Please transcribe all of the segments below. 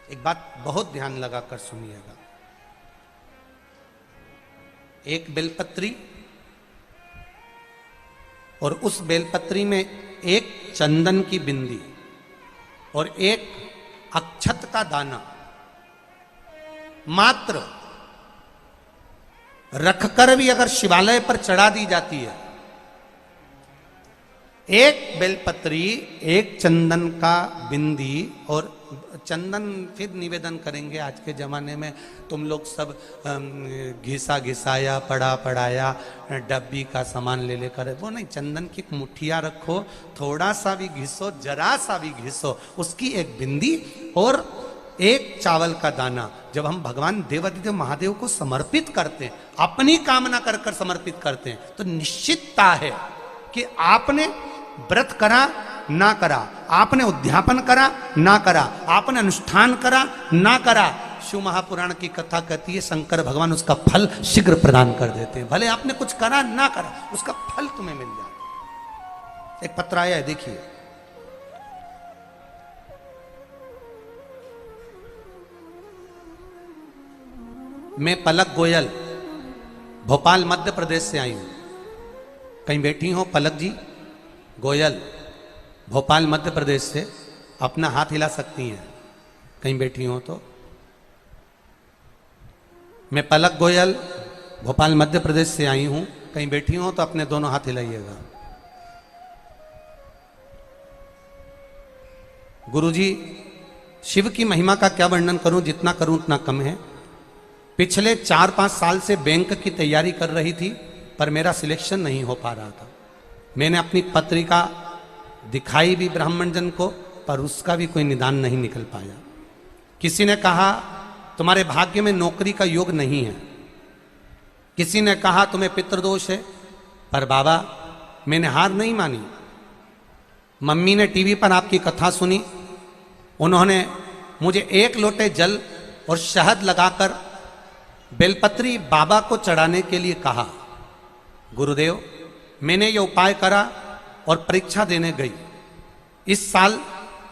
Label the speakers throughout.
Speaker 1: एक बात बहुत ध्यान लगाकर सुनिएगा। एक बेलपत्री और उस बेलपत्री में एक चंदन की बिंदी और एक अक्षत का दाना मात्र रखकर भी अगर शिवालय पर चढ़ा दी जाती है, एक बेलपत्री, एक चंदन का बिंदी, और चंदन फिर निवेदन करेंगे आज के ज़माने में तुम लोग सब घिसा घिसाया पड़ा पड़ाया डब्बी का सामान ले लेकर, वो नहीं, चंदन की मुठिया रखो, थोड़ा सा भी घिसो, जरा सा भी घिसो, उसकी एक बिंदी और एक चावल का दाना जब हम भगवान देवादिदेव महादेव को समर्पित करते हैं, अपनी कामना कर कर समर्पित करते हैं, तो निश्चितता है कि आपने व्रत करा ना करा, आपने उद्यापन करा ना करा, आपने अनुष्ठान करा ना करा, शिव महापुराण की कथा कहती है शंकर भगवान उसका फल शीघ्र प्रदान कर देते हैं। भले आपने कुछ करा ना करा, उसका फल तुम्हें मिल जाता। एक पत्र आया है, देखिए। मैं पलक गोयल, भोपाल मध्य प्रदेश से आई हूं। कहीं बैठी हो पलक जी? गोयल, भोपाल मध्य प्रदेश से, अपना हाथ हिला सकती हैं कहीं बैठी हो तो। मैं पलक गोयल, भोपाल मध्य प्रदेश से आई हूं, कहीं बैठी हो तो अपने दोनों हाथ हिलाइएगा। गुरुजी, शिव की महिमा का क्या वर्णन करूं, जितना करूं उतना कम है। पिछले 4-5 साल से बैंक की तैयारी कर रही थी, पर मेरा सिलेक्शन नहीं हो पा रहा था। मैंने अपनी पत्रिका दिखाई भी ब्राह्मण जन को, पर उसका भी कोई निदान नहीं निकल पाया। किसी ने कहा तुम्हारे भाग्य में नौकरी का योग नहीं है, किसी ने कहा तुम्हें पितृदोष है, पर बाबा मैंने हार नहीं मानी। मम्मी ने टीवी पर आपकी कथा सुनी, उन्होंने मुझे 1 लोटे जल और शहद लगाकर बेलपत्री बाबा को चढ़ाने के लिए कहा। गुरुदेव, मैंने ये उपाय करा और परीक्षा देने गई। इस साल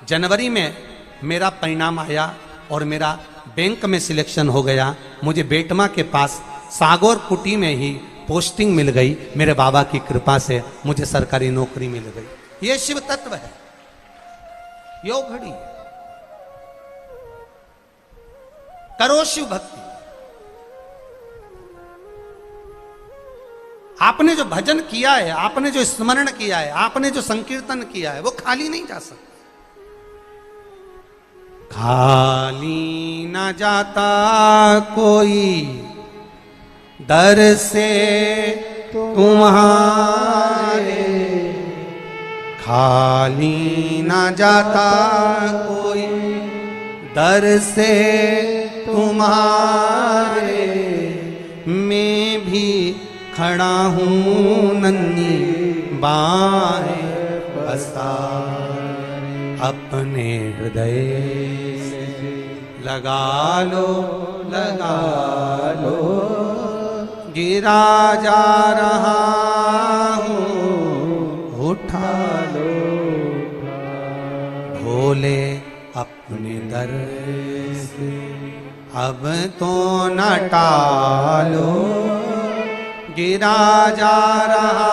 Speaker 1: जनवरी में मेरा परिणाम आया और मेरा बैंक में सिलेक्शन हो गया। मुझे बेटमा के पास सागौर कुटी में ही पोस्टिंग मिल गई। मेरे बाबा की कृपा से मुझे सरकारी नौकरी मिल गई। ये शिव तत्व है, यो घड़ी। करो शिव भक्ति। आपने जो भजन किया है, आपने जो स्मरण किया है, आपने जो संकीर्तन किया है, वो खाली नहीं जा सकता। खाली ना जाता कोई दर से तुम्हारे, खाली ना जाता कोई दर से तुम्हारे। मैं भी खड़ा हूँ नन्ही बाहें पसारे, अपने हृदय से लगा लो, लगा लो। गिरा जा रहा हूँ, उठा लो। भोले अपने दर से अब तो न टालो, गिरा जा रहा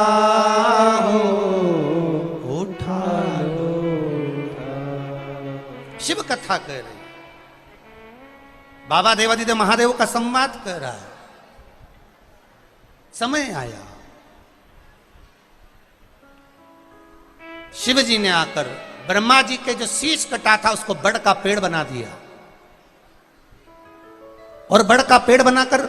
Speaker 1: हूं, उठा लो। शिव कथा कह रही, बाबा देवादिदेव महादेव का संवाद कर रहा है। समय आया, शिव जी ने आकर ब्रह्मा जी के जो शीश कटा था उसको बड़ का पेड़ बना दिया, और बड़ का पेड़ बनाकर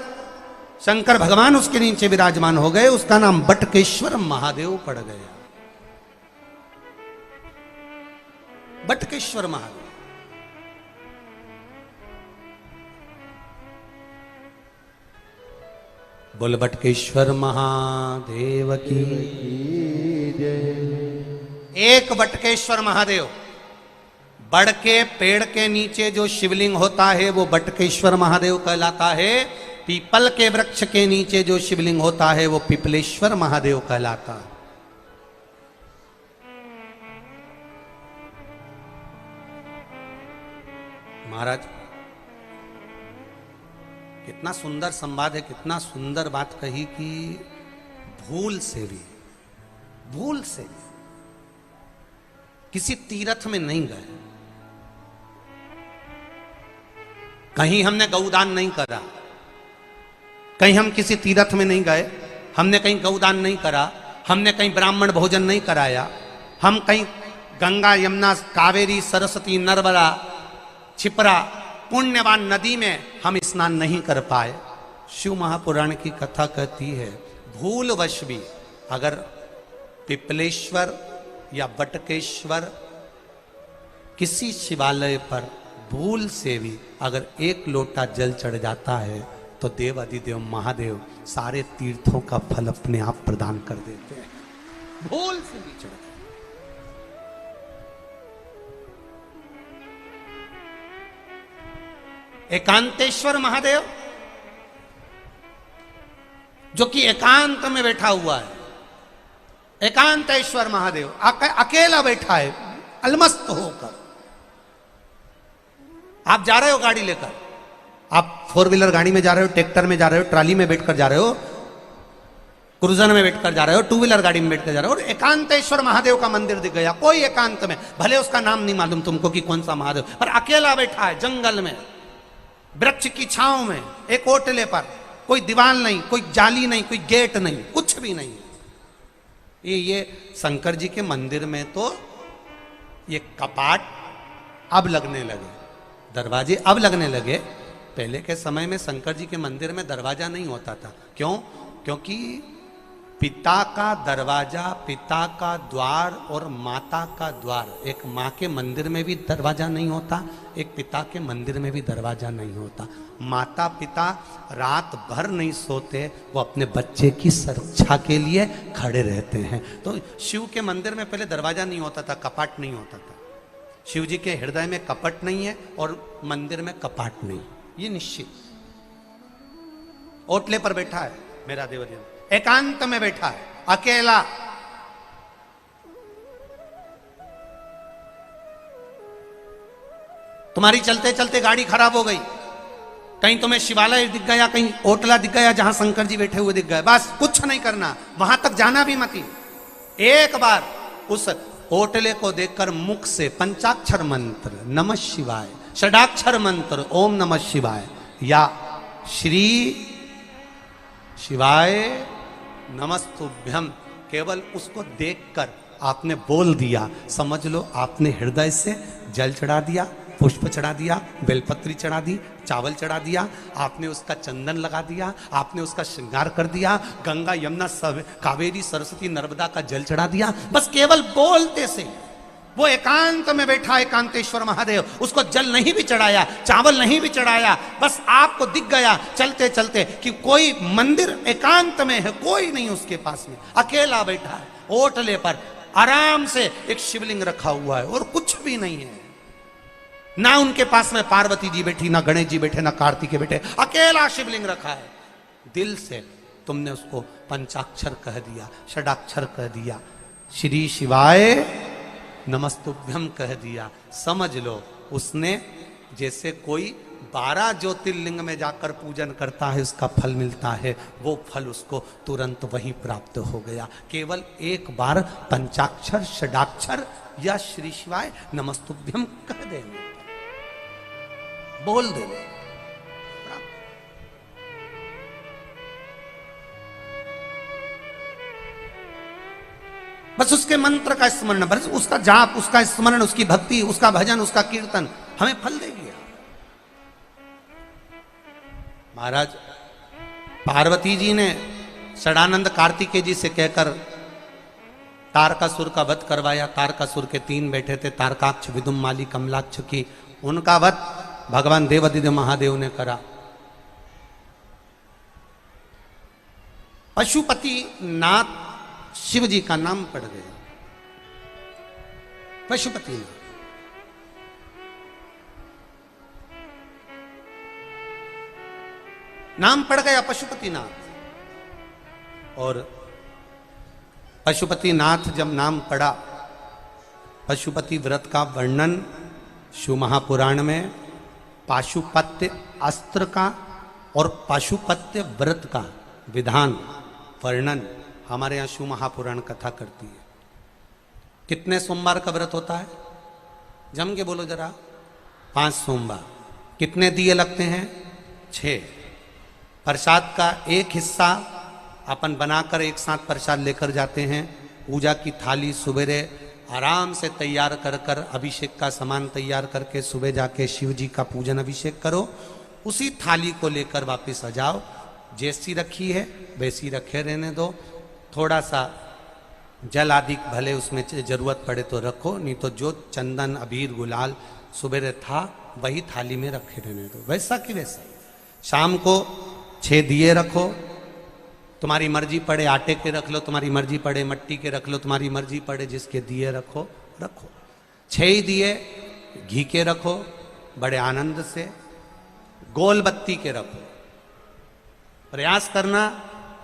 Speaker 1: शंकर भगवान उसके नीचे विराजमान हो गए। उसका नाम बटकेश्वर महादेव पड़ गया। बटकेश्वर महादेव। बोल बटकेश्वर महादेव की जय। एक बटकेश्वर महादेव। बड़ के पेड़ के नीचे जो शिवलिंग होता है वो बटकेश्वर महादेव कहलाता है। पीपल के वृक्ष के नीचे जो शिवलिंग होता है वो पिपलेश्वर महादेव कहलाता है। महाराज कितना सुंदर संवाद है, कितना सुंदर बात कही कि भूल से भी किसी तीर्थ में नहीं गए, कहीं हमने गौदान नहीं करा, कहीं हम किसी तीर्थ में नहीं गए, हमने कहीं गौदान नहीं करा, हमने कहीं ब्राह्मण भोजन नहीं कराया, हम कहीं गंगा यमुना कावेरी सरस्वती नर्मदा छिपरा पुण्यवान नदी में हम स्नान नहीं कर पाए। शिव महापुराण की कथा कहती है भूलवश भी अगर पिपलेश्वर या बटकेश्वर किसी शिवालय पर भूल से भी अगर एक लोटा जल चढ़ जाता है तो देव अधिदेव महादेव सारे तीर्थों का फल अपने आप प्रदान कर देते हैं। भूल से भी चढ़ एकांतेश्वर महादेव जो कि एकांत में बैठा हुआ है, एकांतेश्वर महादेव अकेला बैठा है अलमस्त होकर। आप जा रहे हो गाड़ी लेकर, आप 4 व्हीलर गाड़ी में जा रहे हो, ट्रैक्टर में जा रहे हो, ट्राली में बैठकर जा रहे हो, क्रूजर में बैठकर जा रहे हो, 2 व्हीलर गाड़ी में बैठकर जा रहे हो, और एकांतेश्वर महादेव का मंदिर दिख गया। कोई एकांत में, भले उसका नाम नहीं मालूम तुमको कि कौन सा महादेव, पर अकेला बैठा है जंगल में, वृक्ष की छांव में, एक ओटले पर, कोई दीवार नहीं, कोई जाली नहीं, कोई गेट नहीं, कुछ भी नहीं। ये शंकर जी के मंदिर में तो ये कपाट अब लगने लगे, दरवाजे अब लगने लगे। पहले के समय में शंकर जी के मंदिर में दरवाजा नहीं होता था। क्यों? क्योंकि पिता का दरवाजा, पिता का द्वार और माता का द्वार, एक माँ के मंदिर में भी दरवाजा नहीं होता, एक पिता के मंदिर में भी दरवाजा नहीं होता। माता पिता रात भर नहीं सोते, वो अपने बच्चे की सुरक्षा के लिए खड़े रहते हैं। तो शिव के मंदिर में पहले दरवाजा नहीं होता था, कपाट नहीं होता था। शिव जी के हृदय में कपट नहीं है और मंदिर में कपाट नहीं, ये निश्चित। ओटले पर बैठा है मेरा देवरिया, एकांत में बैठा है अकेला। तुम्हारी चलते चलते गाड़ी खराब हो गई, कहीं तुम्हें शिवालय दिख गया, कहीं ओटला दिख गया जहां शंकर जी बैठे हुए दिख गए, बस कुछ नहीं करना, वहां तक जाना भी मत। एक बार उस ओटले को देखकर मुख से पंचाक्षर मंत्र नमः शिवाय, षडाक्षर मंत्र ओम नमः शिवाय या श्री शिवाय नमस्तुभ्यम, केवल उसको देखकर आपने बोल दिया, समझ लो आपने हृदय से जल चढ़ा दिया, पुष्प चढ़ा दिया, बेलपत्री चढ़ा दी, चावल चढ़ा दिया, आपने उसका चंदन लगा दिया, आपने उसका श्रृंगार कर दिया, गंगा यमुना सब कावेरी सरस्वती नर्मदा का जल चढ़ा दिया। बस केवल बोलते से वो एकांत में बैठा एकांतेश्वर महादेव, उसको जल नहीं भी चढ़ाया, चावल नहीं भी चढ़ाया, बस आपको दिख गया चलते चलते कि कोई मंदिर एकांत में है, कोई नहीं उसके पास में, अकेला बैठा है ओटले पर, आराम से एक शिवलिंग रखा हुआ है और कुछ भी नहीं है। ना उनके पास में पार्वती जी बैठी, ना गणेश जी बैठे, ना कार्तिकेय बैठे, अकेला शिवलिंग रखा है। दिल से तुमने उसको पंचाक्षर कह दिया, षडाक्षर कह दिया, श्री शिवाय नमस्तुभ्यम कह दिया, समझ लो उसने जैसे कोई 12 ज्योतिर्लिंग में जाकर पूजन करता है उसका फल मिलता है, वो फल उसको तुरंत वहीं प्राप्त हो गया। केवल एक बार पंचाक्षर षडाक्षर या श्री शिवाय नमस्तुभ्यम कह देंगे, बोल देंगे, बस उसके मंत्र का स्मरण, बस उसका जाप, उसका स्मरण, उसकी भक्ति, उसका भजन, उसका कीर्तन हमें फल देगी। महाराज पार्वती जी ने षडानंद कार्तिकेय जी से कहकर तारकासुर का वध करवाया। तारकासुर के 3 बेटे थे, तारकाक्ष, विदुमाली, कमलाक्ष की, उनका वध भगवान देवादिदेव महादेव ने करा। पशुपति नाथ शिव जी का नाम पड़ गया, पशुपति नाथ। नाम पड़ गया पशुपतिनाथ। और पशुपतिनाथ जब नाम पड़ा, पशुपति व्रत का वर्णन शिव महापुराण में पाशुपत्य अस्त्र का और पाशुपत्य व्रत का विधान वर्णन हमारे यहाँ शिव महापुराण कथा करती है। कितने सोमवार का व्रत होता है? जम के बोलो जरा। 5 सोमवार। कितने दिए लगते हैं? 6। प्रसाद का एक हिस्सा अपन बनाकर एक साथ प्रसाद लेकर जाते हैं। पूजा की थाली सुबेरे आराम से तैयार कर कर अभिषेक का सामान तैयार करके सुबह जाके शिव जी का पूजन अभिषेक करो। उसी थाली को लेकर वापस आ जाओ। जैसी रखी है वैसी रखे रहने दो। थोड़ा सा जल आदि भले उसमें जरूरत पड़े तो रखो, नहीं तो जो चंदन अबीर गुलाल सुबेरे था वही थाली में रखे रहने दो, वैसा कि वैसा। शाम को 6 दिए रखो। तुम्हारी मर्जी पड़े आटे के रख लो, तुम्हारी मर्जी पड़े मट्टी के रख लो, तुम्हारी मर्जी पड़े जिसके दिए रखो। 6 ही दिए घी के रखो, बड़े आनंद से। गोल बत्ती के रखो। प्रयास करना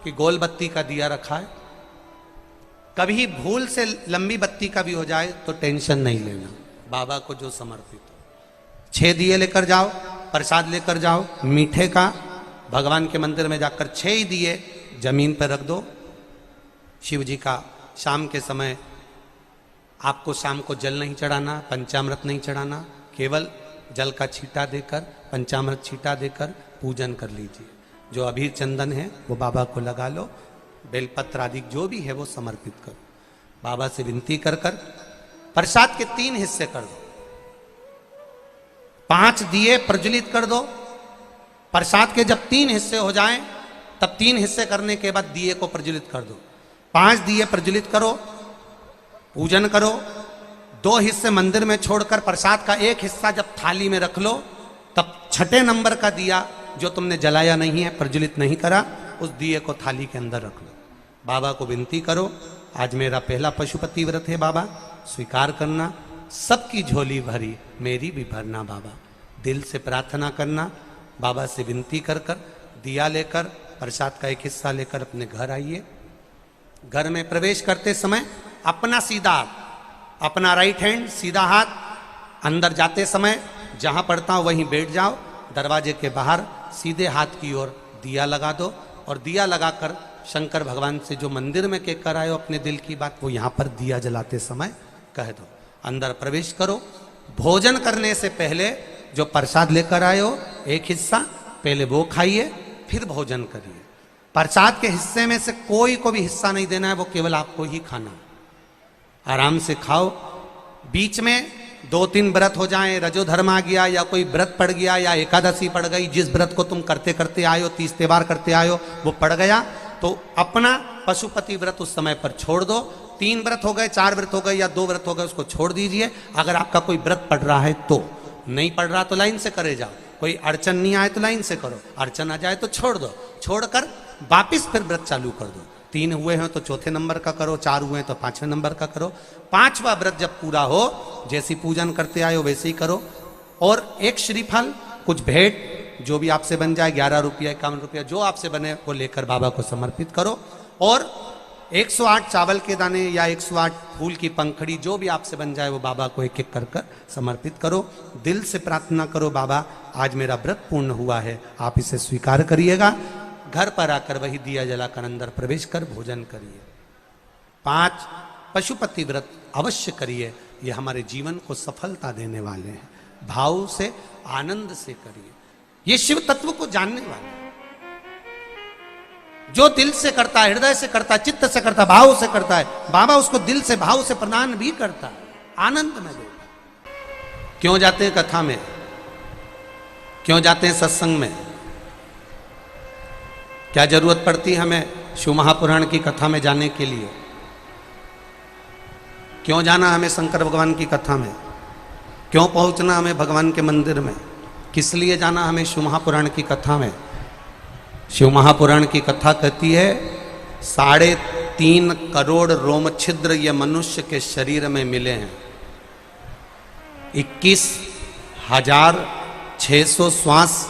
Speaker 1: कि गोल बत्ती का दिया रखा है। कभी भूल से लंबी बत्ती का भी हो जाए तो टेंशन नहीं लेना, बाबा को जो समर्पित हो। 6 दिए लेकर जाओ, प्रसाद लेकर जाओ मीठे का। भगवान के मंदिर में जाकर 6 ही दिए जमीन पर रख दो। शिव जी का शाम के समय आपको शाम को जल नहीं चढ़ाना, पंचामृत नहीं चढ़ाना, केवल जल का छींटा देकर पंचामृत छींटा देकर पूजन कर लीजिए। जो अबीर चंदन है वो बाबा को लगा लो। बेलपत्र आदि जो भी है वो समर्पित करो। बाबा से विनती कर कर प्रसाद के 3 हिस्से कर दो। 5 दिए प्रज्वलित कर दो। प्रसाद के जब 3 हिस्से हो जाएं तब 3 हिस्से करने के बाद दिए को प्रज्वलित कर दो। 5 दिए प्रज्वलित करो, पूजन करो। 2 हिस्से मंदिर में छोड़कर प्रसाद का 1 हिस्सा जब थाली में रख लो, तब 6ठे नंबर का दिया जो तुमने जलाया नहीं है, प्रज्वलित नहीं करा, उस दिए को थाली के अंदर रख लो। बाबा को विनती करो, आज मेरा पहला पशुपति व्रत है बाबा, स्वीकार करना। सबकी झोली भरी मेरी भी भरना बाबा। दिल से प्रार्थना करना। बाबा से विनती कर कर दिया लेकर प्रसाद का 1 हिस्सा लेकर अपने घर आइए। घर में प्रवेश करते समय अपना सीधा हाथ, अपना राइट हैंड सीधा हाथ, अंदर जाते समय जहां पड़ता हो वहीं बैठ जाओ। दरवाजे के बाहर सीधे हाथ की ओर दिया लगा दो और दिया लगाकर शंकर भगवान से जो मंदिर में कह कर आए हो अपने दिल की बात, वो यहाँ पर दिया जलाते समय कह दो। अंदर प्रवेश करो। भोजन करने से पहले जो प्रसाद लेकर आए हो 1 हिस्सा पहले वो खाइए, फिर भोजन करिए। प्रसाद के हिस्से में से कोई को भी हिस्सा नहीं देना है, वो केवल आपको ही खाना। आराम से खाओ। बीच में 2-3 व्रत हो जाएं, रजोधर्म आ गया या कोई व्रत पड़ गया या एकादशी पड़ गई, जिस व्रत को तुम करते करते आए हो, 30 त्योहार करते आए हो, वो पड़ गया तो अपना पशुपति व्रत उस समय पर छोड़ दो। 3 व्रत हो गए, 4 व्रत हो गए या 2 व्रत हो गए, उसको छोड़ दीजिए। अगर आपका कोई व्रत पड़ रहा है तो, नहीं पड़ रहा तो लाइन से करे जाओ। कोई अड़चन नहीं आए तो लाइन से करो, अड़चन आ जाए तो छोड़ दो। छोड़कर वापिस फिर व्रत चालू कर दो। 3 हुए हैं तो 4थे नंबर का करो, 4 हुए हैं तो 5वें नंबर का करो। 5वां व्रत जब पूरा हो, जैसी पूजन करते आए हो वैसे ही करो। और 1 श्रीफल, कुछ भेंट जो भी आपसे बन जाए, 11 रुपया 51 रुपया जो आपसे बने वो लेकर बाबा को समर्पित करो। और 108 चावल के दाने या 108 फूल की पंखड़ी जो भी आपसे बन जाए वो बाबा को 1-1 कर कर समर्पित करो। दिल से प्रार्थना करो, बाबा आज मेरा व्रत पूर्ण हुआ है, आप इसे स्वीकार करिएगा। घर पर आकर वही दिया जलाकर अंदर प्रवेश कर भोजन करिए। 5 पशुपति व्रत अवश्य करिए, ये हमारे जीवन को सफलता देने वाले हैं। भाव से आनंद से करिए, ये शिव तत्व को जानने वाले हैं। जो दिल से करता है, हृदय से करता है, चित्त से करता है, भाव से करता है, बाबा उसको दिल से भाव से प्रदान भी करता है, आनंद में देता। क्यों जाते हैं कथा में, क्यों जाते हैं सत्संग में? क्या जरूरत पड़ती है हमें शिव महापुराण की कथा में जाने के लिए? क्यों जाना हमें शंकर भगवान की कथा में? क्यों पहुंचना हमें भगवान के मंदिर में? किस लिए जाना हमें शिव महापुराण की कथा में? शिव महापुराण की कथा कहती है 3.5 करोड़ रोम छिद्र ये मनुष्य के शरीर में मिले हैं। 21,600 श्वास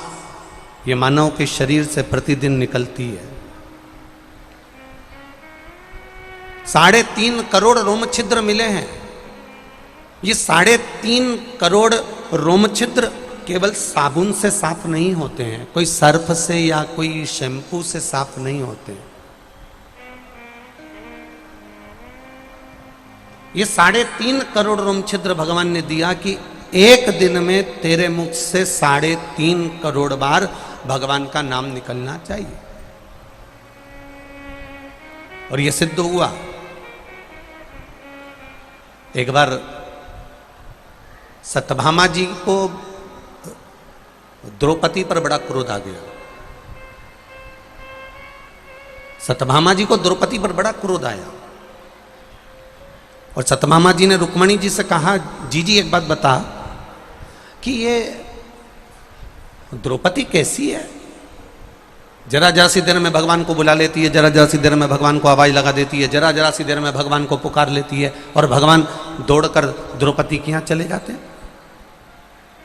Speaker 1: ये मानव के शरीर से प्रतिदिन निकलती है। 3.5 करोड़ रोम छिद्र मिले हैं। ये 3.5 करोड़ रोम छिद्र केवल साबुन से साफ नहीं होते हैं, कोई सर्फ से या कोई शैम्पू से साफ नहीं होते हैं। ये 3.5 करोड़ रोम छिद्र भगवान ने दिया कि एक दिन में तेरे मुख से 3.5 करोड़ बार भगवान का नाम निकलना चाहिए। और यह सिद्ध हुआ। एक बार सत्यभामा जी को द्रौपदी पर बड़ा क्रोध आ गया। सत्यभामा जी को द्रौपदी पर बड़ा क्रोध आया और सत्यभामा जी ने रुक्मणी जी से कहा, जी एक बात बता कि ये द्रौपदी कैसी है, जरा जरा सी देर में भगवान को बुला लेती है, जरा जरा सी देर में भगवान को आवाज लगा देती है, जरा जरा सी देर में भगवान को पुकार लेती है और भगवान दौड़कर द्रौपदी के यहां चले जाते हैं।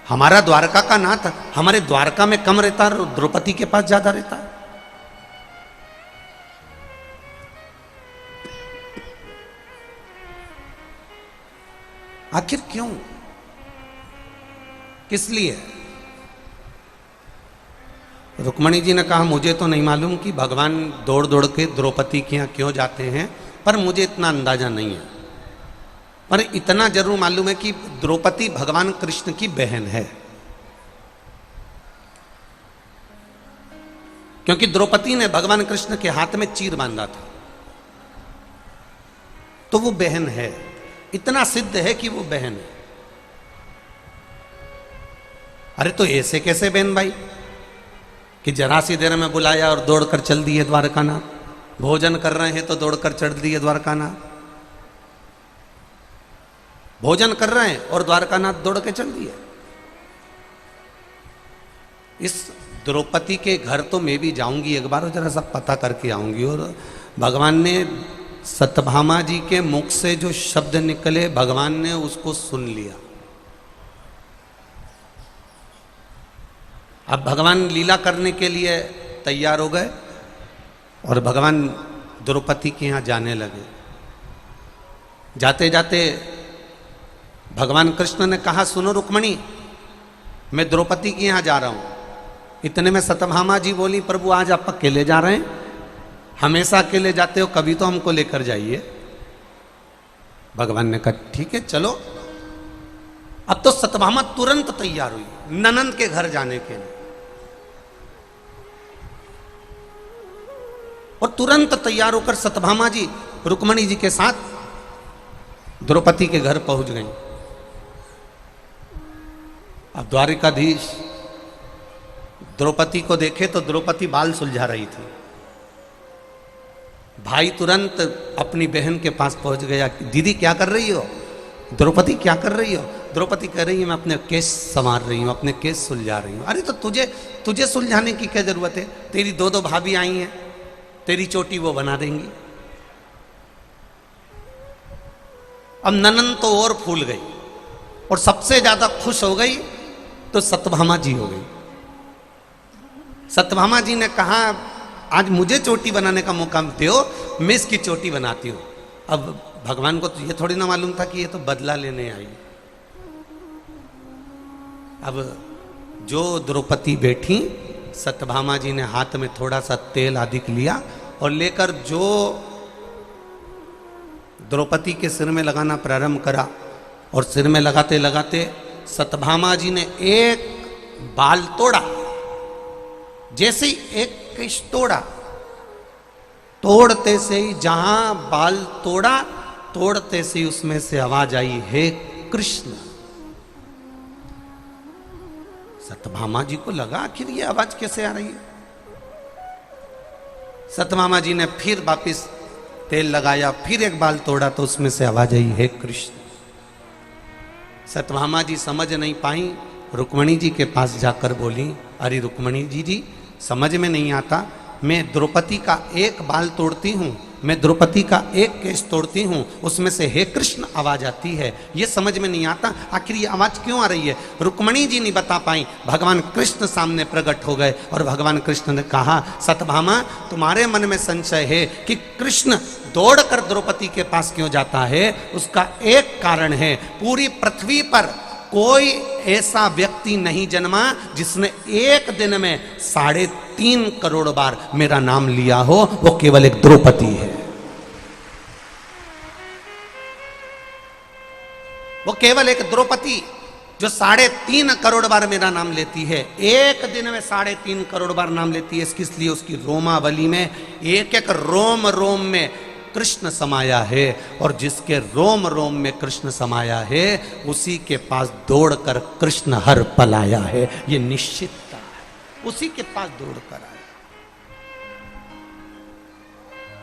Speaker 1: हमारा द्वारका का नाथ हमारे द्वारका में कम रहता है, द्रौपदी के पास ज्यादा रहता है। आखिर क्यों, किस लिए? रुक्मणी जी ने कहा, मुझे तो नहीं मालूम कि भगवान दौड़ दौड़ के द्रौपदी के यहां क्यों जाते हैं, पर मुझे इतना अंदाजा नहीं है। पर इतना जरूर मालूम है कि द्रौपदी भगवान कृष्ण की बहन है, क्योंकि द्रौपदी ने भगवान कृष्ण के हाथ में चीर बांधा था, तो वो बहन है। इतना सिद्ध है कि वो बहन है। अरे तो ऐसे कैसे बहन भाई कि जरा सी देर में बुलाया और दौड़कर चल दिए द्वारकानाथ। भोजन कर रहे हैं तो दौड़कर चढ़ दिए द्वारकानाथ। भोजन कर रहे हैं और द्वारकानाथ दौड़ के चल दिए। इस द्रौपदी के घर तो मैं भी जाऊंगी एक बार और जरा सब पता करके आऊंगी। और भगवान ने सत्यभामा जी के मुख से जो शब्द निकले, भगवान ने उसको सुन लिया। अब भगवान लीला करने के लिए तैयार हो गए और भगवान द्रौपदी के यहां जाने लगे। जाते जाते भगवान कृष्ण ने कहा, सुनो रुक्मणी, मैं द्रौपदी के यहां जा रहा हूं। इतने में सत्यभामा जी बोली, प्रभु आज आप अकेले जा रहे हैं? हमेशा अकेले जाते हो, कभी तो हमको लेकर जाइए। भगवान ने कहा ठीक है चलो। अब तो सत्यभामा तुरंत तैयार हुई ननंद के घर जाने के लिए, और तुरंत तैयार होकर सत्यभामा जी रुक्मणी जी के साथ द्रौपदी के घर पहुंच गई। अब द्वारिकाधीश द्रौपदी को देखे तो द्रौपदी बाल सुलझा रही थी। भाई तुरंत अपनी बहन के पास पहुंच गया, दीदी क्या कर रही हो? द्रौपदी क्या कर रही हो? द्रौपदी कह रही है मैं अपने केस संवार रही हूं, अपने केस सुलझा रही हूं। अरे तो तुझे सुलझाने की क्या जरूरत है? तेरी दो भाभी आई हैं, तेरी चोटी वो बना देंगी। अब ननंद तो और फूल गई और सबसे ज्यादा खुश हो गई तो सत्यभामा जी हो गई। सत्यभामा जी ने कहा, आज मुझे चोटी बनाने का मौका दो, मैं इसकी चोटी बनाती हूं। अब भगवान को तो ये थोड़ी ना मालूम था कि ये तो बदला लेने आई। अब जो द्रौपदी बैठी, सत्यभामा जी ने हाथ में थोड़ा सा तेल अधिक लिया और लेकर जो द्रौपदी के सिर में लगाना प्रारंभ करा, और सिर में लगाते लगाते सत्यभामा जी ने एक बाल तोड़ा। जैसे ही एक केश तोड़ा, तोड़ते से ही जहां बाल तोड़ा, तोड़ते से ही उसमें से आवाज आई, हे कृष्ण। सत्यभामा जी को लगा आखिर ये आवाज कैसे आ रही है। सत्यभामा जी ने फिर वापिस तेल लगाया, फिर एक बाल तोड़ा तो उसमें से आवाज आई, हे कृष्ण। सत्यभामा जी समझ नहीं पाई, रुक्मणी जी के पास जाकर बोली, अरे रुक्मणी जी समझ में नहीं आता, मैं द्रौपदी का एक बाल तोड़ती हूँ, मैं द्रौपदी का एक केश तोड़ती हूँ, उसमें से हे कृष्ण आवाज आती है, ये समझ में नहीं आता आखिर ये आवाज क्यों आ रही है। रुक्मणी जी नहीं बता पाई, भगवान कृष्ण सामने प्रकट हो गए और भगवान कृष्ण ने कहा, सत्यभामा तुम्हारे मन में संशय है कि कृष्ण दौड़कर द्रौपदी के पास क्यों जाता है, उसका एक कारण है। पूरी पृथ्वी पर कोई ऐसा व्यक्ति नहीं जन्मा जिसने एक दिन में 3.5 करोड़ बार मेरा नाम लिया हो, वो केवल एक द्रौपदी है। वो केवल एक द्रौपदी जो 3.5 करोड़ बार मेरा नाम लेती है, एक दिन में 3.5 करोड़ बार नाम लेती है। इसलिए उसकी रोमावली में एक एक रोम रोम में कृष्ण समाया है, और जिसके रोम रोम में कृष्ण समाया है उसी के पास दौड़कर कृष्ण हर पल आया है। ये निश्चितता है, उसी के पास दौड़कर आया।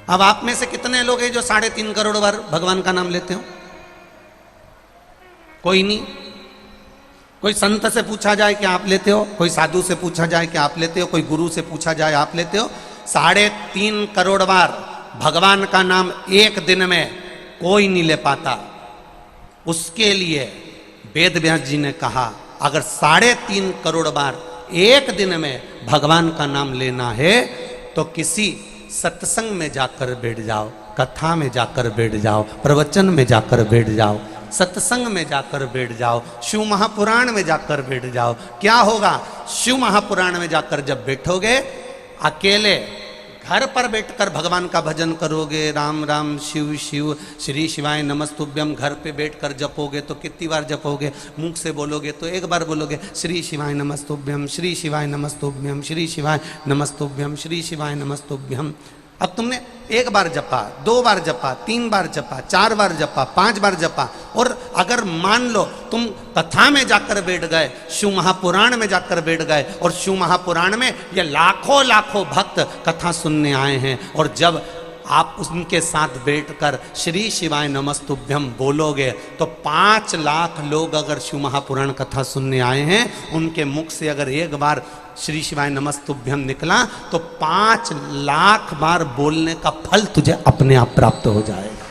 Speaker 1: अब आप में से कितने लोग हैं जो 3.5 करोड़ बार भगवान का नाम लेते हो? कोई नहीं। कोई संत से पूछा जाए कि आप लेते हो, कोई साधु से पूछा जाए कि आप लेते हो, कोई गुरु से पूछा जाए आप लेते हो? 3.5 करोड़ बार भगवान का नाम एक दिन में कोई नहीं ले पाता। उसके लिए वेद व्यास जी ने कहा, अगर 3.5 करोड़ बार एक दिन में भगवान का नाम लेना है तो किसी सत्संग में जाकर बैठ जाओ, कथा में जाकर बैठ जाओ, प्रवचन में जाकर बैठ जाओ, सत्संग में जाकर बैठ जाओ, शिव महापुराण में जाकर बैठ जाओ। क्या होगा? शिव महापुराण में जाकर जब बैठोगे, अकेले घर पर बैठकर भगवान का भजन करोगे, राम राम शिव शिव श्री शिवाय नमस्तुभ्यम, घर पे बैठकर जपोगे तो कितनी बार जपोगे? मुख से बोलोगे तो एक बार बोलोगे, श्री शिवाय नमस्तुभ्यम, श्री शिवाय नमस्तुभ्यम, श्री शिवाय नमस्तुभ्यम, श्री शिवाय नमस्तुभ्यम। अब तुमने एक बार जपा, 2 बार जपा, 3 बार जपा, 4 बार जपा, 5 बार जपा, और अगर मान लो तुम कथा में जाकर बैठ गए, शिव महापुराण में जाकर बैठ गए, और शिव महापुराण में ये लाखों लाखों भक्त कथा सुनने आए हैं, और जब आप उनके साथ बैठकर श्री शिवाय नमस्तुभ्यम बोलोगे तो 5 लाख लोग अगर शिव महापुराण कथा सुनने आए हैं, उनके मुख से अगर एक बार श्री शिवाय नमस्तुभ्यम निकला तो 5 लाख बार बोलने का फल तुझे अपने आप प्राप्त हो जाएगा,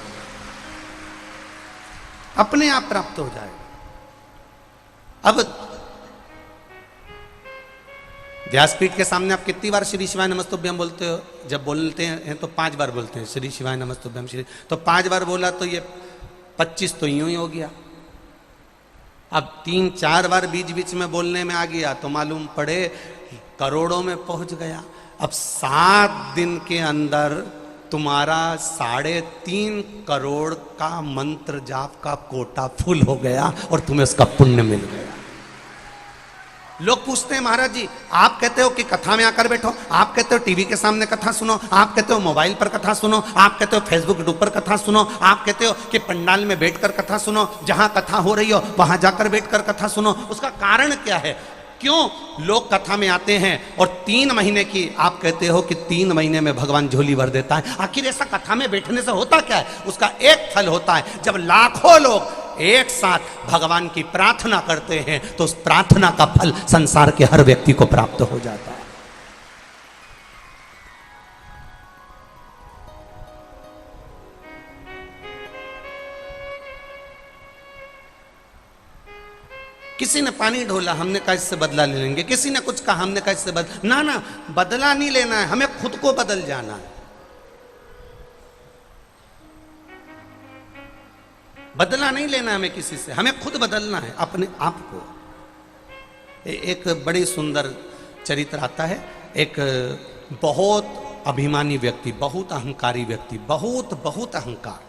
Speaker 1: अपने आप प्राप्त हो जाएगा। अब व्यासपीठ के सामने आप कितनी बार श्री शिवाय नमस्तुभ्यम बोलते हो? जब बोलते हैं तो 5 बार बोलते हैं श्री शिवाय नमस्तुभ्यम श्री, तो 5 बार बोला तो ये 25 तो यूं ही हो गया। अब 3-4 बार बीच बीच में बोलने में आ गया तो मालूम पड़े करोड़ों में पहुंच गया। अब 7 दिन के अंदर तुम्हारा 3.5 करोड़ का मंत्र जाप का कोटा फुल हो गया और तुम्हें उसका पुण्य मिल गया। लोग पूछते हैं महाराज जी, आप कहते हो कि कथा में आकर बैठो, आप कहते हो टीवी के सामने कथा सुनो, आप कहते हो मोबाइल पर कथा सुनो, आप कहते हो फेसबुक यूट्यूब पर कथा सुनो, आप कहते हो कि पंडाल में बैठकर कथा सुनो, जहां कथा हो रही हो वहां जाकर बैठकर कथा सुनो। उसका कारण क्या है? क्यों लोग कथा में आते हैं और 3 महीने की आप कहते हो कि 3 महीने में भगवान झोली भर देता है? आखिर ऐसा कथा में बैठने से होता क्या है? उसका एक फल होता है, जब लाखों लोग एक साथ भगवान की प्रार्थना करते हैं तो उस प्रार्थना का फल संसार के हर व्यक्ति को प्राप्त हो जाता है। किसी ने पानी ढोला, हमने कहा इससे बदला ले लेंगे, किसी ने कुछ कहा, हमने कहा इससे ना ना, बदला नहीं लेना है, हमें खुद को बदल जाना है। बदला नहीं लेना हमें किसी से, हमें खुद बदलना है अपने आप को। एक बड़ी सुंदर चरित्र आता है, एक बहुत अभिमानी व्यक्ति, बहुत अहंकारी व्यक्ति, बहुत अहंकार,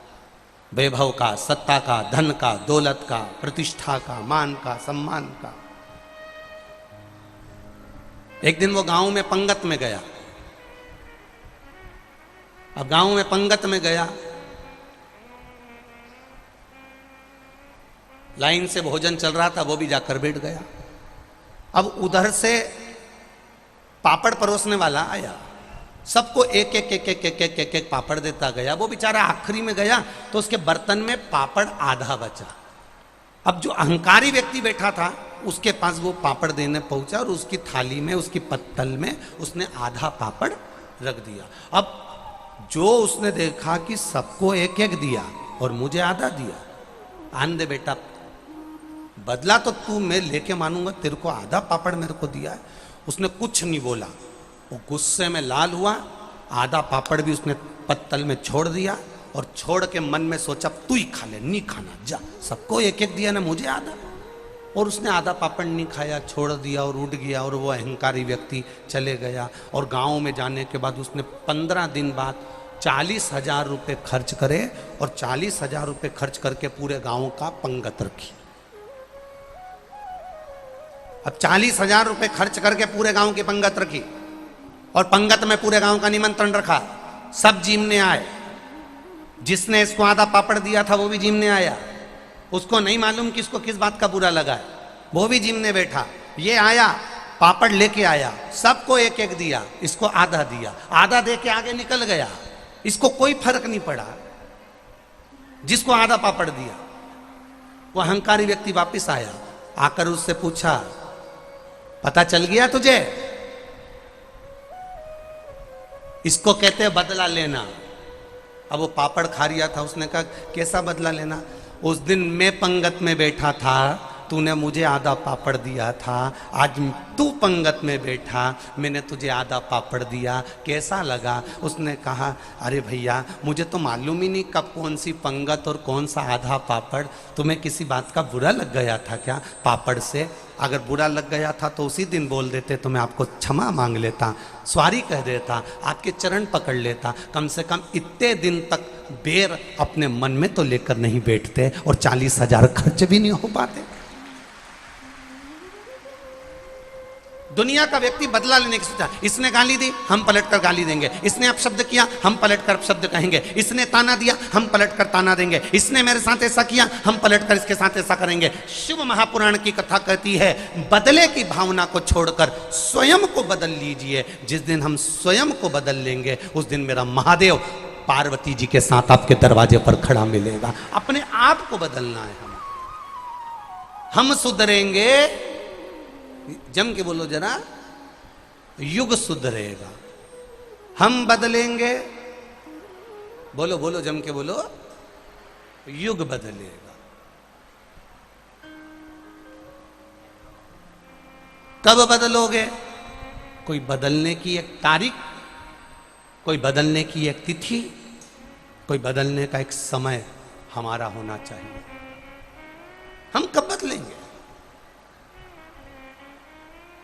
Speaker 1: वैभव का, सत्ता का, धन का, दौलत का, प्रतिष्ठा का, मान का, सम्मान का। एक दिन वो गांव में पंगत में गया। अब गांव में पंगत में गया, लाइन से भोजन चल रहा था, वो भी जाकर बैठ गया। अब उधर से पापड़ परोसने वाला आया, सबको एक पापड़ देता गया। वो बेचारा आखिरी में गया तो उसके बर्तन में पापड़ आधा बचा। अब जो अहंकारी व्यक्ति बैठा था उसके पास वो पापड़ देने पहुंचा और उसकी थाली में, उसकी पत्तल में उसने आधा पापड़ रख दिया। अब जो उसने देखा कि सबको एक एक दिया और मुझे आधा दिया, आन दे बेटा, बदला तो तू मैं लेके मानूंगा, तेरे को आधा पापड़ मेरे को दिया है। उसने कुछ नहीं बोला, वो गुस्से में लाल हुआ, आधा पापड़ भी उसने पत्तल में छोड़ दिया और छोड़ के मन में सोचा तू ही खा ले, नहीं खाना, जा, सबको एक एक दिया ना, मुझे आधा। और उसने आधा पापड़ नहीं खाया, छोड़ दिया और उठ गया, और वो अहंकारी व्यक्ति चले गया। और गांव में जाने के बाद उसने 15 दिन बाद 40,000 रुपये खर्च करे, और 40,000 रुपये खर्च करके पूरे गांव का पंगत रखी। अब 40,000 रुपये खर्च करके पूरे गांव की पंगत रखी, और पंगत में पूरे गांव का निमंत्रण रखा, सब जीमने आए। जिसने इसको आधा पापड़ दिया था वो भी जीमने आया, उसको नहीं मालूम कि इसको किस बात का बुरा लगा है, वो भी जीमने बैठा। ये आया, पापड़ लेके आया, सबको एक एक दिया, इसको आधा दिया, आधा दे के आगे निकल गया, इसको कोई फर्क नहीं पड़ा। जिसको आधा पापड़ दिया वो अहंकारी व्यक्ति वापस आया, आकर उससे पूछा, पता चल गया तुझे? इसको कहते हैं बदला लेना। अब वो पापड़ खा रिया था, उसने कहा कैसा बदला लेना? उस दिन मैं पंगत में बैठा था, तूने मुझे आधा पापड़ दिया था, आज तू पंगत में बैठा, मैंने तुझे आधा पापड़ दिया, कैसा लगा? उसने कहा, अरे भैया मुझे तो मालूम ही नहीं कब कौन सी पंगत और कौन सा आधा पापड़, तुम्हें किसी बात का बुरा लग गया था क्या पापड़ से? अगर बुरा लग गया था तो उसी दिन बोल देते तो मैं आपको क्षमा मांग लेता, सॉरी कह देता, आपके चरण पकड़ लेता। कम से कम इतने दिन तक बेर अपने मन में तो लेकर नहीं बैठते, और 40,000 खर्च भी नहीं हो पाते। दुनिया का व्यक्ति बदला लेने की सोचा। इसने गाली दी, हम पलटकर गाली देंगे। इसने अपशब्द किया, हम पलटकर अपशब्द कहेंगे। इसने ताना दिया, हम पलटकर ताना देंगे। इसने मेरे साथ ऐसा किया, हम पलटकर इसके साथ ऐसा करेंगे। शिव महापुराण की कथा कहती है, बदले की भावना को छोड़कर स्वयं को बदल लीजिए। जिस दिन हम स्वयं को बदल लेंगे, उस दिन मेरा महादेव पार्वती जी के साथ आपके दरवाजे पर खड़ा मिलेगा। अपने आप को बदलना है। हम सुधरेंगे, जम के बोलो जरा, युग सुधरेगा। हम बदलेंगे, बोलो बोलो जम के बोलो, युग बदलेगा। कब बदलोगे? कोई बदलने की एक तारीख, कोई बदलने की एक तिथि, कोई बदलने का एक समय हमारा होना चाहिए। हम कब बदलेंगे?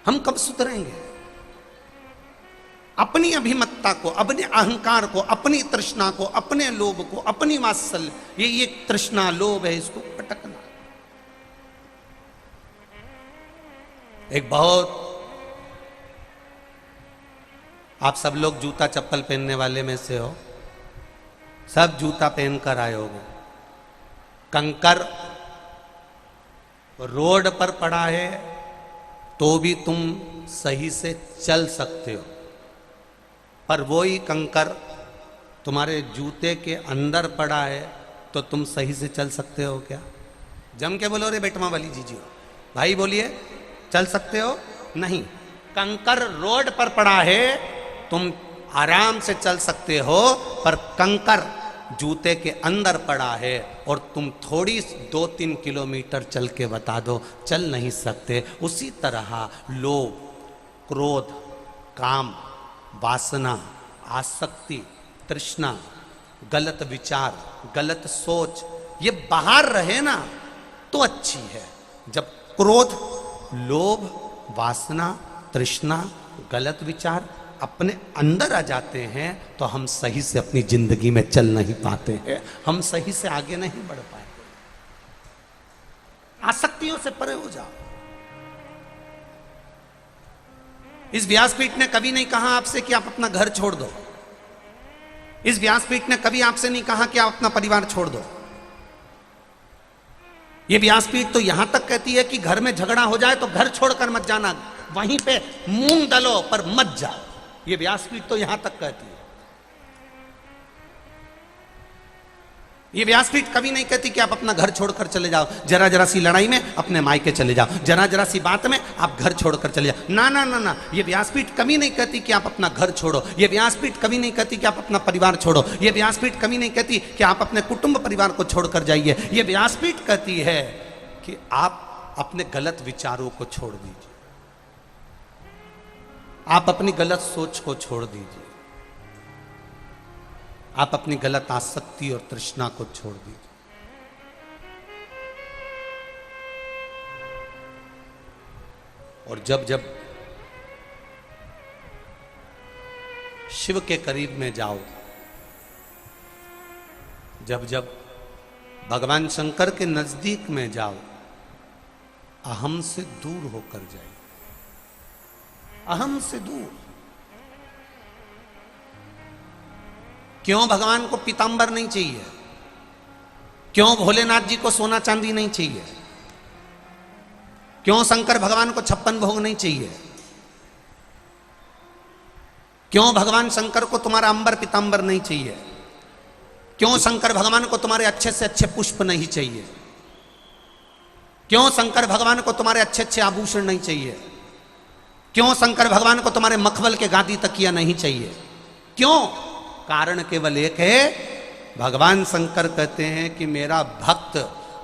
Speaker 1: हम कब सुधरेंगे? अपनी अभिमत्ता को, अपने अहंकार को, अपनी तृष्णा को, अपने लोभ को, अपनी वात्सल्य, ये तृष्णा लोभ है, इसको पटकना। एक बहुत, आप सब लोग जूता चप्पल पहनने वाले में से हो, सब जूता पहनकर आए होगे। कंकर रोड पर पड़ा है तो भी तुम सही से चल सकते हो, पर वही कंकर तुम्हारे जूते के अंदर पड़ा है तो तुम सही से चल सकते हो क्या? जम के बोलो रे बेटमा वाली जीजी भाई, बोलिए, चल सकते हो? नहीं। कंकर रोड पर पड़ा है, तुम आराम से चल सकते हो, पर कंकर जूते के अंदर पड़ा है और तुम थोड़ी 2-3 किलोमीटर चल के बता दो, चल नहीं सकते। उसी तरह लोभ, क्रोध, काम, वासना, आसक्ति, तृष्णा, गलत विचार, गलत सोच, ये बाहर रहे ना तो अच्छी है। जब क्रोध, लोभ, वासना, तृष्णा, गलत विचार अपने अंदर आ जाते हैं तो हम सही से अपनी जिंदगी में चल नहीं पाते हैं, हम सही से आगे नहीं बढ़ पाते। आसक्तियों से परे हो जाओ। इस व्यासपीठ ने कभी नहीं कहा आपसे कि आप अपना घर छोड़ दो। इस व्यासपीठ ने कभी आपसे नहीं कहा कि आप अपना परिवार छोड़ दो। यह व्यासपीठ तो यहां तक कहती है कि घर में झगड़ा हो जाए तो घर छोड़कर मत जाना, वहीं पे मूंग डालो पर मत जाओ। ये व्यासपीठ तो यहां तक कहती है। ये व्यासपीठ कभी नहीं कहती कि आप अपना घर छोड़कर चले जाओ, जरा जरा सी लड़ाई में अपने मायके चले जाओ, जरा जरा सी बात में आप घर छोड़कर चले जाओ। ना ना ना ना, ये व्यासपीठ कभी नहीं कहती कि आप अपना घर छोड़ो। ये व्यासपीठ कभी नहीं कहती कि आप अपना परिवार छोड़ो। ये व्यासपीठ कभी नहीं कहती कि आप अपने कुटुंब परिवार को छोड़कर जाइए। ये व्यासपीठ कहती है कि आप अपने गलत विचारों को छोड़ दीजिए, आप अपनी गलत सोच को छोड़ दीजिए, आप अपनी गलत आसक्ति और तृष्णा को छोड़ दीजिए। और जब जब शिव के करीब में जाओ, जब जब भगवान शंकर के नजदीक में जाओ, अहम से दूर होकर जाए, अहम से दूर। क्यों भगवान को पीतांबर नहीं चाहिए? क्यों भोलेनाथ जी को सोना चांदी नहीं चाहिए? क्यों शंकर भगवान को 56 भोग नहीं चाहिए? क्यों भगवान शंकर को तुम्हारा अंबर पीतांबर नहीं चाहिए? क्यों शंकर भगवान को तुम्हारे अच्छे से अच्छे पुष्प नहीं चाहिए? क्यों शंकर भगवान को तुम्हारे अच्छे अच्छे आभूषण नहीं चाहिए? क्यों शंकर भगवान को तुम्हारे मखमल के गादी तकिया नहीं चाहिए? क्यों? कारण केवल एक है। भगवान शंकर कहते हैं कि मेरा भक्त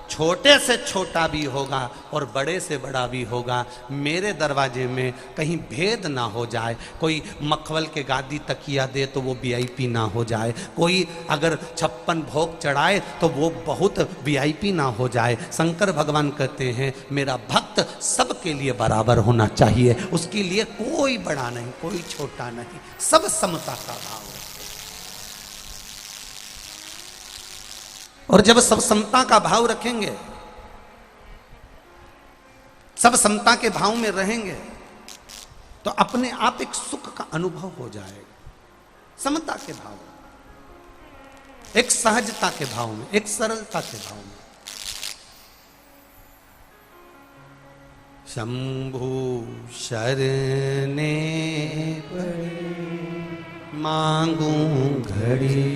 Speaker 1: छोटे से छोटा भी होगा और बड़े से बड़ा भी होगा, मेरे दरवाजे में कहीं भेद ना हो जाए। कोई मखमल के गादी तकिया दे तो वो वीआईपी ना हो जाए, कोई अगर 56 भोग चढ़ाए तो वो बहुत वीआईपी ना हो जाए। शंकर भगवान कहते हैं मेरा भक्त सबके लिए बराबर होना चाहिए, उसके लिए कोई बड़ा नहीं कोई छोटा नहीं, सब समता का भाव है। और जब सब समता का भाव रखेंगे, सब समता के भाव में रहेंगे, तो अपने आप एक सुख का अनुभव हो जाएगा। समता के भाव में, एक सहजता के भाव में, एक सरलता के भाव में। शंभु शरणे मांगू घड़ी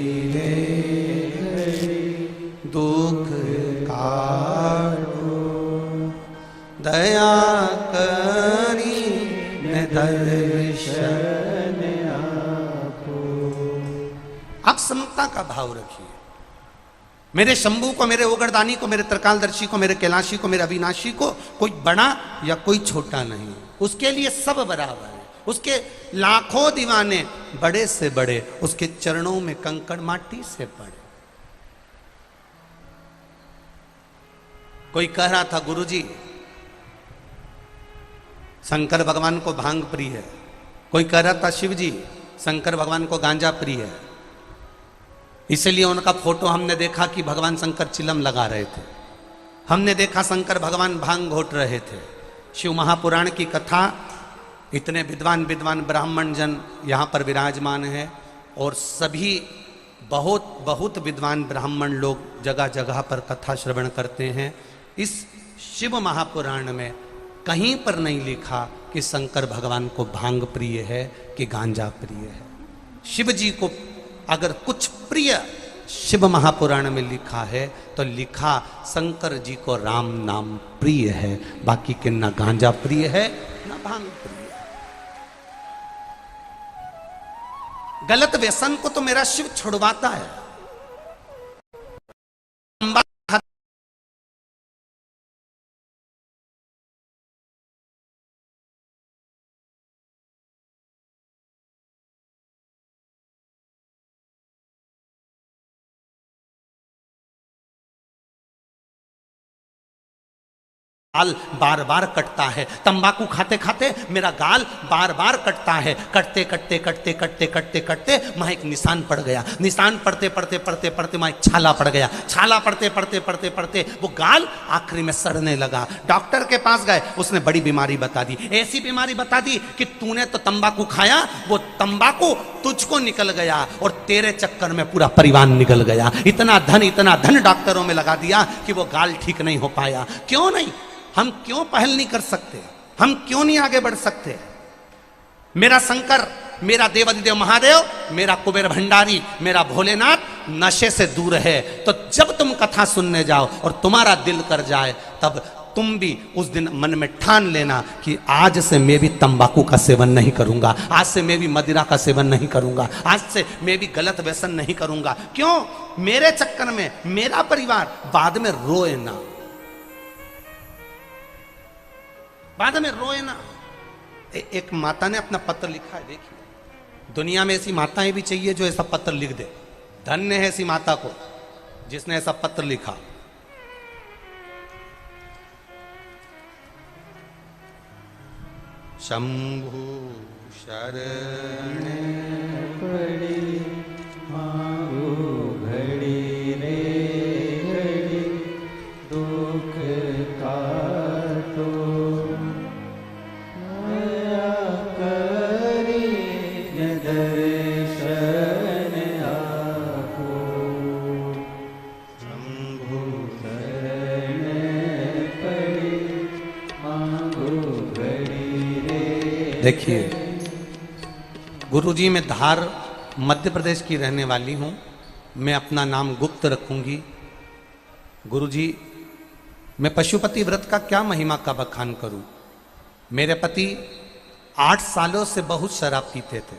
Speaker 1: दुख काटो, दया करी न दर्शन आपको। आप समता का भाव रखिए। मेरे शंभू को, मेरे ओगरदानी को, मेरे त्रिकालदर्शी को, मेरे कैलाशी को, मेरे अविनाशी को कोई बड़ा या कोई छोटा नहीं, उसके लिए सब बराबर है। उसके लाखों दीवाने बड़े से बड़े, उसके चरणों में कंकड़ माटी से पड़े। कोई कह रहा था गुरुजी शंकर भगवान को भांग प्रिय है, कोई कह रहा था शिव जी शंकर भगवान को गांजा प्रिय है। इसलिए उनका फोटो हमने देखा कि भगवान शंकर चिलम लगा रहे थे, हमने देखा शंकर भगवान भांग घोट रहे थे। शिव महापुराण की कथा, इतने विद्वान विद्वान ब्राह्मण जन यहाँ पर विराजमान है और सभी बहुत बहुत विद्वान ब्राह्मण लोग जगह जगह पर कथा श्रवण करते हैं। इस शिव महापुराण में कहीं पर नहीं लिखा कि शंकर भगवान को भांग प्रिय है कि गांजा प्रिय है। शिव जी को अगर कुछ प्रिय शिव महापुराण में लिखा है तो लिखा शंकर जी को राम नाम प्रिय है, बाकी के ना गांजा प्रिय है ना भांग प्रिय है। गलत व्यसन को तो मेरा शिव छुड़वाता है। गाल बार बार कटता है, तंबाकू खाते खाते मेरा गाल बार बार कटता है। कटते कटते कटते कटते कटते कटते वहां एक निशान पड़ गया, निशान पड़ते पड़ते पड़ते पड़ते वहां एक छाला पड़ गया, छाला पड़ते पड़ते पड़ते पड़ते वो गाल आखिरी में सड़ने लगा। डॉक्टर के पास गए, उसने बड़ी बीमारी बता दी, ऐसी बीमारी बता दी कि तूने तो तंबाकू खाया, वो तंबाकू तुझको निकल गया और तेरे चक्कर में पूरा परिवार निकल गया। इतना धन डॉक्टरों में लगा दिया कि वो गाल ठीक नहीं हो पाया। क्यों नहीं? हम क्यों पहल नहीं कर सकते? हम क्यों नहीं आगे बढ़ सकते? मेरा शंकर, मेरा देवाधिदेव महादेव, मेरा कुबेर भंडारी, मेरा भोलेनाथ नशे से दूर है। तो जब तुम कथा सुनने जाओ और तुम्हारा दिल कर जाए, तब तुम भी उस दिन मन में ठान लेना कि आज से मैं भी तंबाकू का सेवन नहीं करूंगा, आज से मैं भी मदिरा का सेवन नहीं करूंगा, आज से मैं भी गलत व्यसन नहीं करूंगा। क्यों? मेरे चक्कर में मेरा परिवार बाद में रोए ना, बाद में रोए ना। एक माता ने अपना पत्र लिखा है, देखिए। दुनिया में ऐसी माताएं भी चाहिए जो ऐसा पत्र लिख दे। धन्य है ऐसी माता को जिसने ऐसा पत्र लिखा। शंभु शरण
Speaker 2: पड़ी मांगो घड़ी रे घड़ी दुख काटो दया करी दर्शन आपो
Speaker 1: शंभु।
Speaker 2: शरण पड़ी मांगो घड़ी रे।
Speaker 1: देखिए, गुरुजी मैं धार मध्य प्रदेश की रहने वाली हूँ। मैं अपना नाम गुप्त रखूंगी। गुरुजी, मैं पशुपति व्रत का क्या महिमा का बखान करूं। मेरे पति 8 सालों से बहुत शराब पीते थे।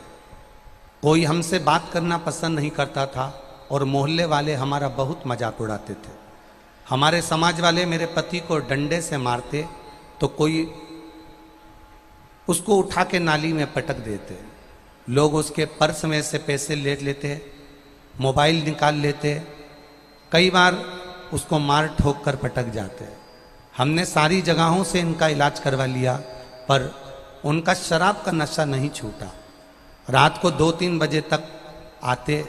Speaker 1: कोई हमसे बात करना पसंद नहीं करता था और मोहल्ले वाले हमारा बहुत मजाक उड़ाते थे। हमारे समाज वाले मेरे पति को डंडे से मारते तो कोई उसको उठा के नाली में पटक देते। लोग उसके पर्स में से पैसे ले लेते, मोबाइल निकाल लेते, कई बार उसको मार ठोक कर पटक जाते। हमने सारी जगहों से इनका इलाज करवा लिया पर उनका शराब का नशा नहीं छूटा। रात को 2-3 बजे तक आते,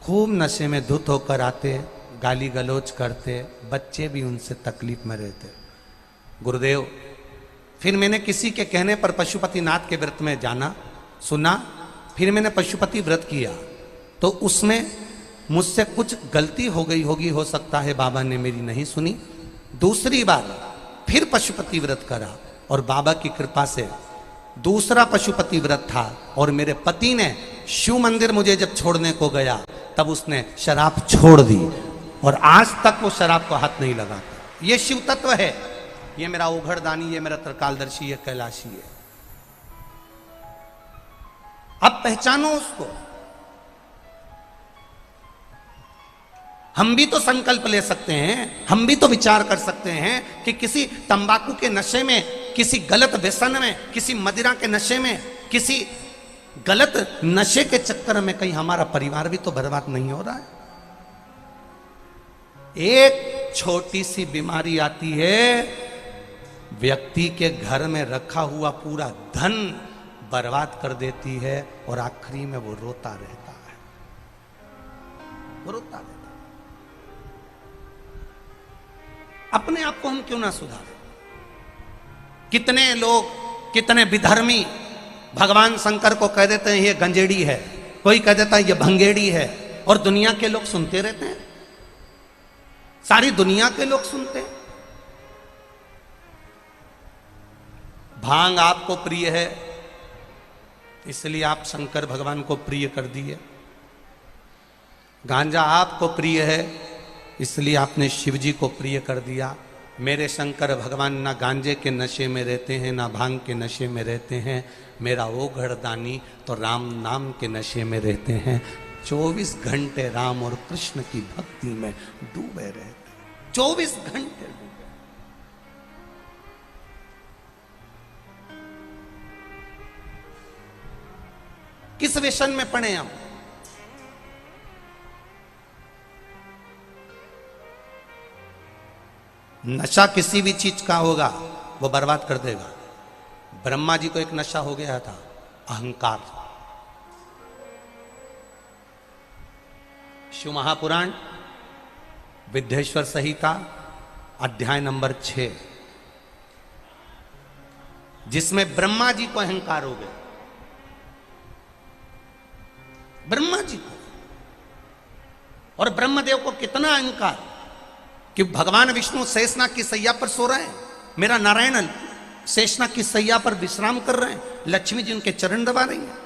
Speaker 1: खूब नशे में धुत होकर आते, गाली गलौज करते, बच्चे भी उनसे तकलीफ में रहते। गुरुदेव, फिर मैंने किसी के कहने पर पशुपतिनाथ के व्रत में जाना, सुना, फिर मैंने पशुपति व्रत किया तो उसमें मुझसे कुछ गलती हो गई होगी, हो सकता है बाबा ने मेरी नहीं सुनी। दूसरी बार फिर पशुपति व्रत करा और बाबा की कृपा से दूसरा पशुपति व्रत था और मेरे पति ने शिव मंदिर मुझे जब छोड़ने को गया तब उसने शराब छोड़ दी और आज तक वो शराब को हाथ नहीं लगाता। ये शिव तत्व है, ये मेरा ओघड़दानी, ये मेरा त्रिकालदर्शी, ये कैलाशी है। अब पहचानो उसको। हम भी तो संकल्प ले सकते हैं, हम भी तो विचार कर सकते हैं कि किसी तंबाकू के नशे में, किसी गलत व्यसन में, किसी मदिरा के नशे में, किसी गलत नशे के चक्कर में कहीं हमारा परिवार भी तो बर्बाद नहीं हो रहा है। एक छोटी सी बीमारी आती है, व्यक्ति के घर में रखा हुआ पूरा धन बर्बाद कर देती है और आखिरी में वो रोता रहता है, वो रोता रहता है। अपने आप को हम क्यों ना सुधारें। कितने लोग, कितने विधर्मी भगवान शंकर को कह देते हैं ये गंजेड़ी है, कोई कह देता है ये भंगेड़ी है, और दुनिया के लोग सुनते रहते हैं। सारी दुनिया के लोग सुनते हैं। भांग आपको प्रिय है इसलिए आप शंकर भगवान को प्रिय कर दिए। गांजा आपको प्रिय है इसलिए आपने शिव जी को प्रिय कर दिया। मेरे शंकर भगवान ना गांजे के नशे में रहते हैं, ना भांग के नशे में रहते हैं। मेरा ओघड़दानी तो राम नाम के नशे में रहते हैं। 24 घंटे राम और कृष्ण की भक्ति में डूबे रहते हैं। 24 घंटे डूबे। किस व्यसन में पड़े हम? नशा किसी भी चीज का होगा वो बर्बाद कर देगा। ब्रह्मा जी को एक नशा हो गया था, अहंकार। शिव महापुराण विद्येश्वर संहिता अध्याय नंबर 6, जिसमें ब्रह्मा जी को अहंकार हो गया। ब्रह्मा जी को, और ब्रह्मदेव को कितना अहंकार कि भगवान विष्णु शेषनाग की सैया पर सो रहे हैं, मेरा नारायण शेषनाग की सैया पर विश्राम कर रहे हैं, लक्ष्मी जी उनके चरण दबा रही हैं,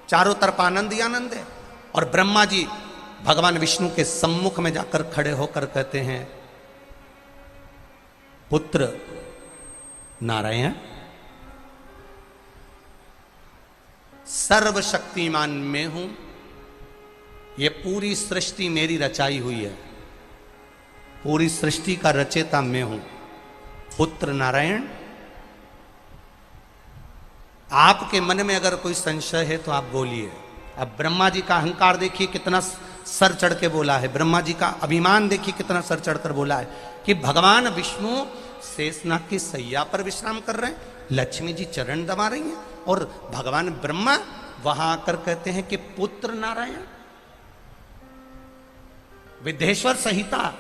Speaker 1: चारों तरफ आनंद ही आनंद है। और ब्रह्मा जी भगवान विष्णु के सम्मुख में जाकर खड़े होकर कहते हैं, पुत्र नारायण, सर्वशक्तिमान मैं हूं, ये पूरी सृष्टि मेरी रचाई हुई है, पूरी सृष्टि का रचेता मैं हूं। पुत्र नारायण, आपके मन में अगर कोई संशय है तो आप बोलिए। अब ब्रह्मा जी का अहंकार देखिए कितना सर चढ़ के बोला है, ब्रह्मा जी का अभिमान देखिए कितना सर चढ़कर बोला है कि भगवान विष्णु शेषनाग की सैया पर विश्राम कर रहे हैं, लक्ष्मी जी चरण दबा रही हैं और भगवान ब्रह्मा वहां आकर कहते हैं कि पुत्र नारायण। विद्येश्वर संहिता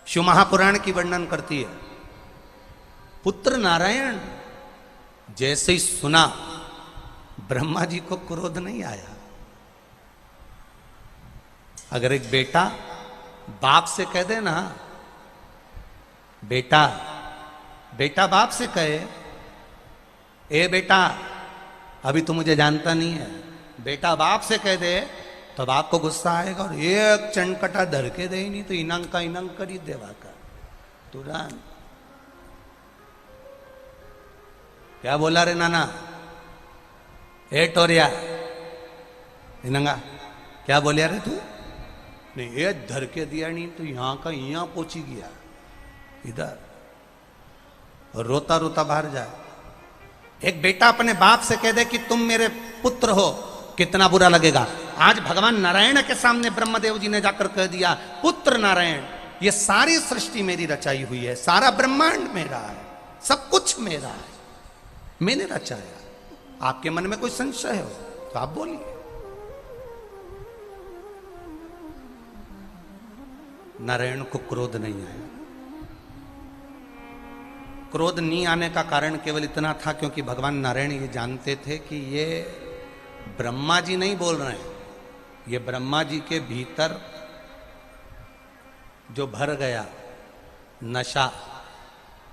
Speaker 1: शिव महापुराण की वर्णन करती है, पुत्र नारायण। जैसे ही सुना ब्रह्मा जी को क्रोध नहीं आया। अगर एक बेटा बाप से कह दे ना, बेटा बेटा बाप से कहे, ए बेटा अभी तो मुझे जानता नहीं है, बेटा बाप से कह दे तो बाप को गुस्सा आएगा और एक चनकटा धर के दे ही नहीं तो इनंग का इनंग करी देवा का तुरंत। क्या बोला रे नाना, ए टोरिया इनंगा क्या बोलिया रे तू? नहीं ये धर के दिया नहीं तो यहां का यहां पहुंची गया इधर, और रोता रोता बाहर जाए। एक बेटा अपने बाप से कह दे कि तुम मेरे पुत्र हो, कितना बुरा लगेगा। आज भगवान नारायण के सामने ब्रह्मदेव जी ने जाकर कह दिया पुत्र नारायण, ये सारी सृष्टि मेरी रचाई हुई है, सारा ब्रह्मांड मेरा है, सब कुछ मेरा है, मैंने रचाया। आपके मन में कोई संशय हो तो आप बोलिए। नारायण को क्रोध नहीं आया। क्रोध नहीं आने का कारण केवल इतना था क्योंकि भगवान नारायण ये जानते थे कि ये ब्रह्मा जी नहीं बोल रहे हैं, ये ब्रह्मा जी के भीतर जो भर गया नशा,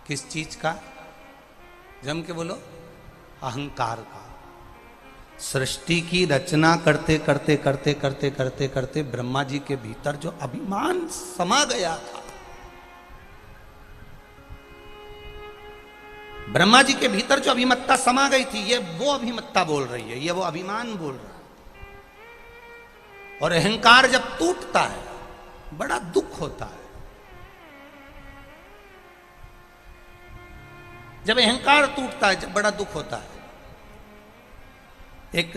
Speaker 1: किस चीज का? जम के बोलो, अहंकार का। सृष्टि की रचना करते करते करते करते करते करते ब्रह्मा जी के भीतर जो अभिमान समा गया था, ब्रह्मा जी के भीतर जो अभिमत्ता समा गई थी, ये वो अभिमत्ता बोल रही है, ये वो अभिमान बोल रहा है। और अहंकार जब टूटता है बड़ा दुख होता है। जब अहंकार टूटता है जब बड़ा दुख होता है। एक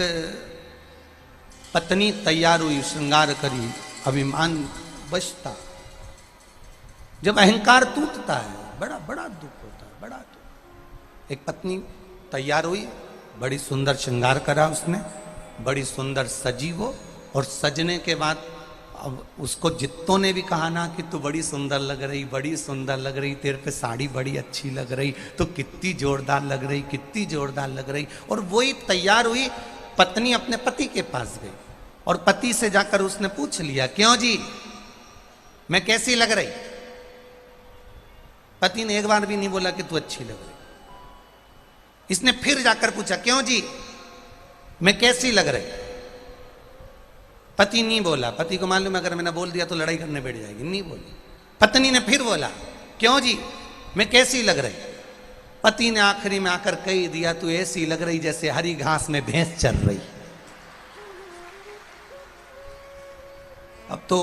Speaker 1: पत्नी तैयार हुई, श्रृंगार करी, अभिमान बचता। जब अहंकार टूटता है बड़ा बड़ा दुख होता है, बड़ा दुख। एक पत्नी तैयार हुई, बड़ी सुंदर श्रृंगार करा उसने, बड़ी सुंदर सजी वो, और सजने के बाद अब उसको जित्तों ने भी कहा ना कि तू बड़ी सुंदर लग रही, बड़ी सुंदर लग रही, तेरे पे साड़ी बड़ी अच्छी लग रही, तो कितनी जोरदार लग रही, कितनी जोरदार लग रही। और वही तैयार हुई, पत्नी अपने पति के पास गई और पति से जाकर उसने पूछ लिया, क्यों जी मैं कैसी लग रही? पति ने एक बार भी नहीं बोला कि तू अच्छी लग रही। इसने फिर जाकर पूछा, क्यों जी मैं कैसी लग रही? पति नहीं बोला। पति को मालूम अगर मैंने बोल दिया तो लड़ाई करने बैठ जाएगी, नहीं बोली। पत्नी ने फिर बोला, क्यों जी मैं कैसी लग रही? पति ने आखिरी में आकर कह दिया, तू ऐसी लग रही जैसे हरी घास में भैंस चल रही। अब तो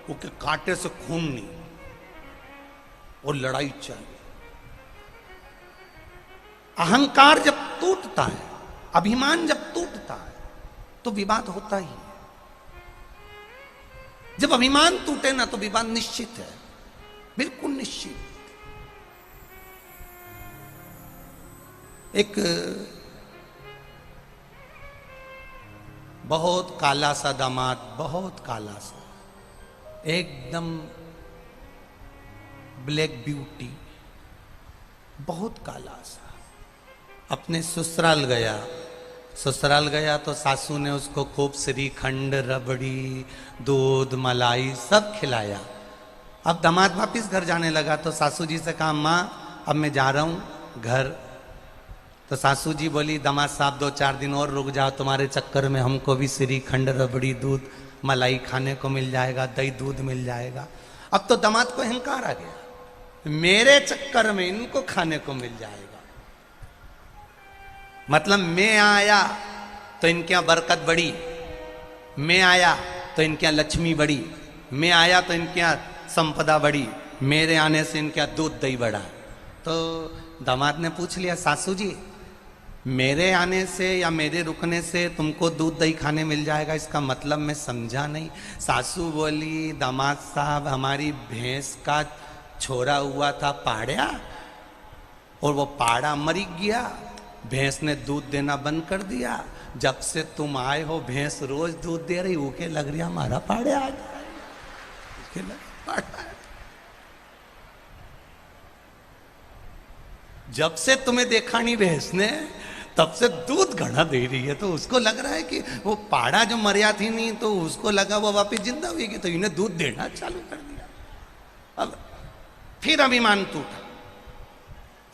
Speaker 1: वो के कांटे से खून नहीं और लड़ाई चल। अहंकार जब टूटता है, अभिमान जब टूटता है तो विवाद होता ही है। जब अभिमान टूटे ना तो विवाद निश्चित है, बिल्कुल निश्चित। एक बहुत काला सा दामाद, बहुत काला सा, एकदम ब्लैक ब्यूटी, बहुत काला सा, अपने ससुराल गया। ससुराल गया तो सासू ने उसको खूब श्रीखंड, रबड़ी, दूध, मलाई सब खिलाया। अब दामाद वापिस घर जाने लगा तो सासू जी से कहा, माँ अब मैं जा रहा हूँ घर। तो सासू जी बोली, दामाद साहब 2-4 दिन और रुक जाओ, तुम्हारे चक्कर में हमको भी श्रीखंड, रबड़ी, दूध, मलाई खाने को मिल जाएगा, दही दूध मिल जाएगा। अब तो दामाद को अहंकार आ गया, मेरे चक्कर में इनको खाने को मिल जाएगा। मतलब मैं आया तो इनके यहाँ बरकत बढ़ी, मैं आया तो इनके यहाँ लक्ष्मी बढ़ी, मैं आया तो इनके यहाँ संपदा बढ़ी, मेरे आने से इनके यहाँ दूध दही बढ़ा। तो दामाद ने पूछ लिया, सासू जी मेरे आने से या मेरे रुकने से तुमको दूध दही खाने मिल जाएगा, इसका मतलब मैं समझा नहीं। सासू बोली, दामाद साहब हमारी भैंस का छोरा हुआ था पाड़िया, और वो पाड़ा मरी गया, भैंस ने दूध देना बंद कर दिया। जब से तुम आए हो भैंस रोज दूध दे रही, ऊके लग रही हमारा पाड़े आ गया। जब से तुम्हें देखा नहीं भैंस ने, तब से दूध घड़ा दे रही है। तो उसको लग रहा है कि वो पाड़ा जो मरिया थी नहीं, तो उसको लगा वो वापिस जिंदा हुई, तो इन्हें दूध देना चालू कर दिया। अब फिर अभिमान टूटा।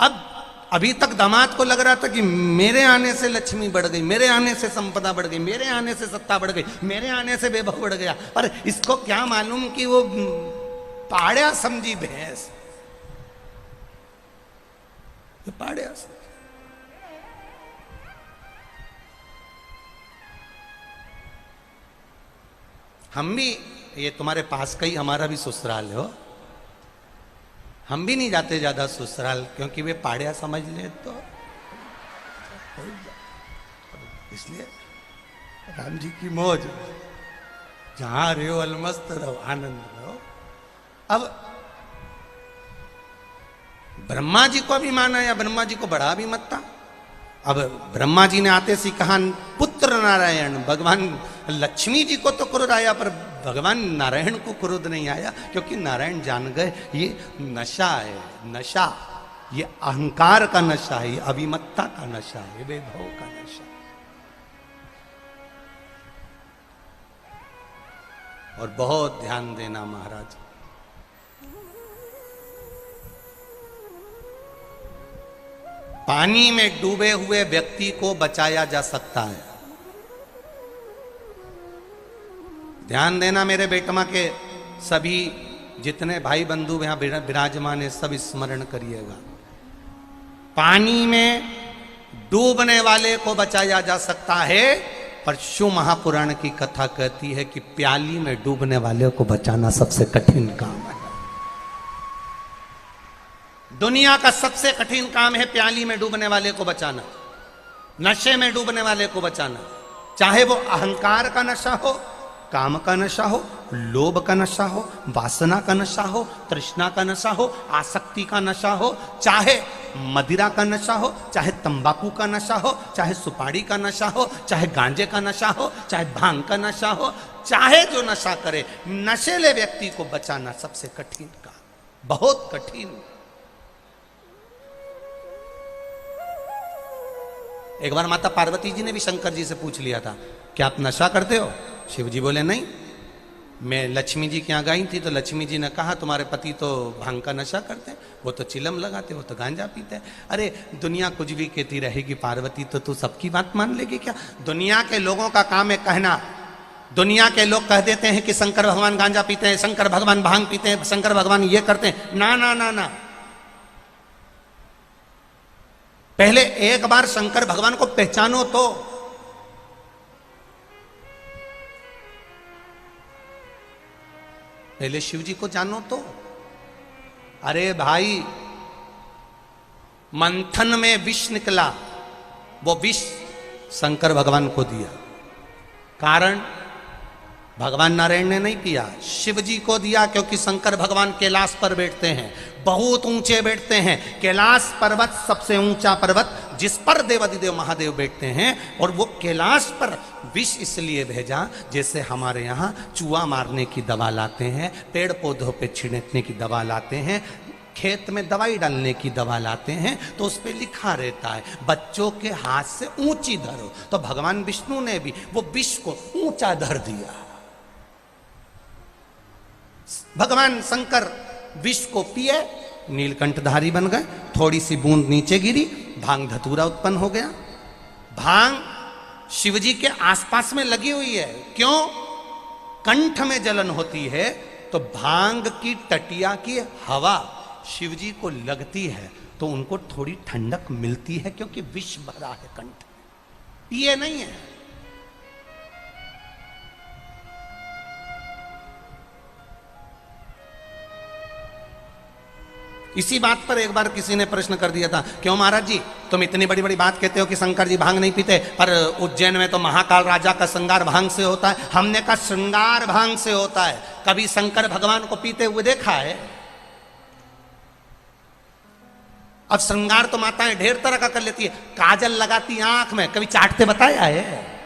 Speaker 1: अब अभी तक दामाद को लग रहा था कि मेरे आने से लक्ष्मी बढ़ गई, मेरे आने से संपदा बढ़ गई, मेरे आने से सत्ता बढ़ गई, मेरे आने से वैभव बढ़ गया। पर इसको क्या मालूम कि वो पाड़ा समझी भैंस, पाड़ा समझी। हम भी, ये तुम्हारे पास का ही हमारा भी ससुराल हो, हम भी नहीं जाते ज्यादा ससुराल, क्योंकि वे पाड़िया समझ ले तो इसलिए राम जी की मौज, जहां रहो अलमस्त रहो, आनंद रहो। अब ब्रह्मा जी को अभिमान आया, ब्रह्मा जी को बड़ा भी मत था। अब ब्रह्मा जी ने आते सी कहा पुत्र नारायण, भगवान लक्ष्मी जी को तो क्रोध आया, पर भगवान नारायण को क्रोध नहीं आया, क्योंकि नारायण जान गए ये नशा है, नशा, ये अहंकार का नशा है, ये अभिमत्ता का नशा है, वैभव का नशा। और बहुत ध्यान देना महाराज, पानी में डूबे हुए व्यक्ति को बचाया जा सकता है। ध्यान देना मेरे बेटमा के सभी जितने भाई बंधु यहां विराजमान है, सब स्मरण करिएगा। पानी में डूबने वाले को बचाया जा सकता है, पर शिव महापुराण की कथा कहती है कि प्याली में डूबने वाले को बचाना सबसे कठिन काम है। दुनिया का सबसे कठिन काम है प्याली में डूबने वाले को बचाना, नशे में डूबने वाले को बचाना। चाहे वो अहंकार का नशा हो, काम का नशा हो, लोभ का नशा हो, वासना का नशा हो, तृष्णा का नशा हो, आसक्ति का नशा हो, चाहे मदिरा का नशा हो, चाहे तंबाकू का नशा हो, चाहे सुपारी का नशा हो, चाहे गांजे का नशा हो, चाहे भांग का नशा हो, चाहे जो नशा करे, नशेले व्यक्ति को बचाना सबसे कठिन काम, बहुत कठिन। एक बार माता पार्वती जी ने भी शंकर जी से पूछ लिया था, क्या आप नशा करते हो? शिव जी बोले नहीं। मैं लक्ष्मी जी के यहाँ गई थी, तो लक्ष्मी जी ने कहा तुम्हारे पति तो भांग का नशा करते हैं, वो तो चिलम लगाते, वो तो गांजा पीते हैं। अरे दुनिया कुछ भी कहती रहेगी पार्वती, तो तू सबकी बात मान लेगी क्या? दुनिया के लोगों का काम है कहना। दुनिया के लोग कह देते हैं कि शंकर भगवान गांजा पीते हैं, शंकर भगवान भांग पीते हैं, शंकर भगवान ये करते हैं। ना ना ना ना, पहले एक बार शंकर भगवान को पहचानो तो। पहले शिव जी को जानो तो। अरे भाई, मंथन में विष निकला, वो विष शंकर भगवान को दिया। कारण भगवान नारायण ने नहीं पिया, शिव जी को दिया, क्योंकि शंकर भगवान कैलाश पर बैठते हैं, बहुत ऊंचे बैठते हैं। कैलाश पर्वत सबसे ऊंचा पर्वत, जिस पर देवादिदेव महादेव बैठते हैं। और वो कैलाश पर विष इसलिए भेजा, जैसे हमारे यहाँ चूहा मारने की दवा लाते हैं, पेड़ पौधों पे छिड़कने की दवा लाते हैं, खेत में दवाई डालने की दवा लाते हैं, तो उस पर लिखा रहता है बच्चों के हाथ से ऊंची धरो। तो भगवान विष्णु ने भी वो विष को ऊंचा धर दिया। भगवान शंकर विष को पिए, नीलकंठधारी बन गए। थोड़ी सी बूंद नीचे गिरी, भांग धतूरा उत्पन्न हो गया। भांग शिवजी के आसपास में लगी हुई है। क्यों? कंठ में जलन होती है, तो भांग की टटिया की हवा शिवजी को लगती है, तो उनको थोड़ी ठंडक मिलती है, क्योंकि विष भरा है कंठ, पिए नहीं है। इसी बात पर एक बार किसी ने प्रश्न कर दिया था, क्यों महाराज जी तुम इतनी बड़ी बड़ी बात कहते हो कि शंकर जी भांग नहीं पीते, पर उज्जैन में तो महाकाल राजा का श्रृंगार भांग से होता है। हमने कहा श्रृंगार भांग से होता है, कभी शंकर भगवान को पीते हुए देखा है? अब श्रृंगार तो माताएं ढेर तरह का कर लेती है, काजल लगाती आंख में, कभी चाटते बताया है?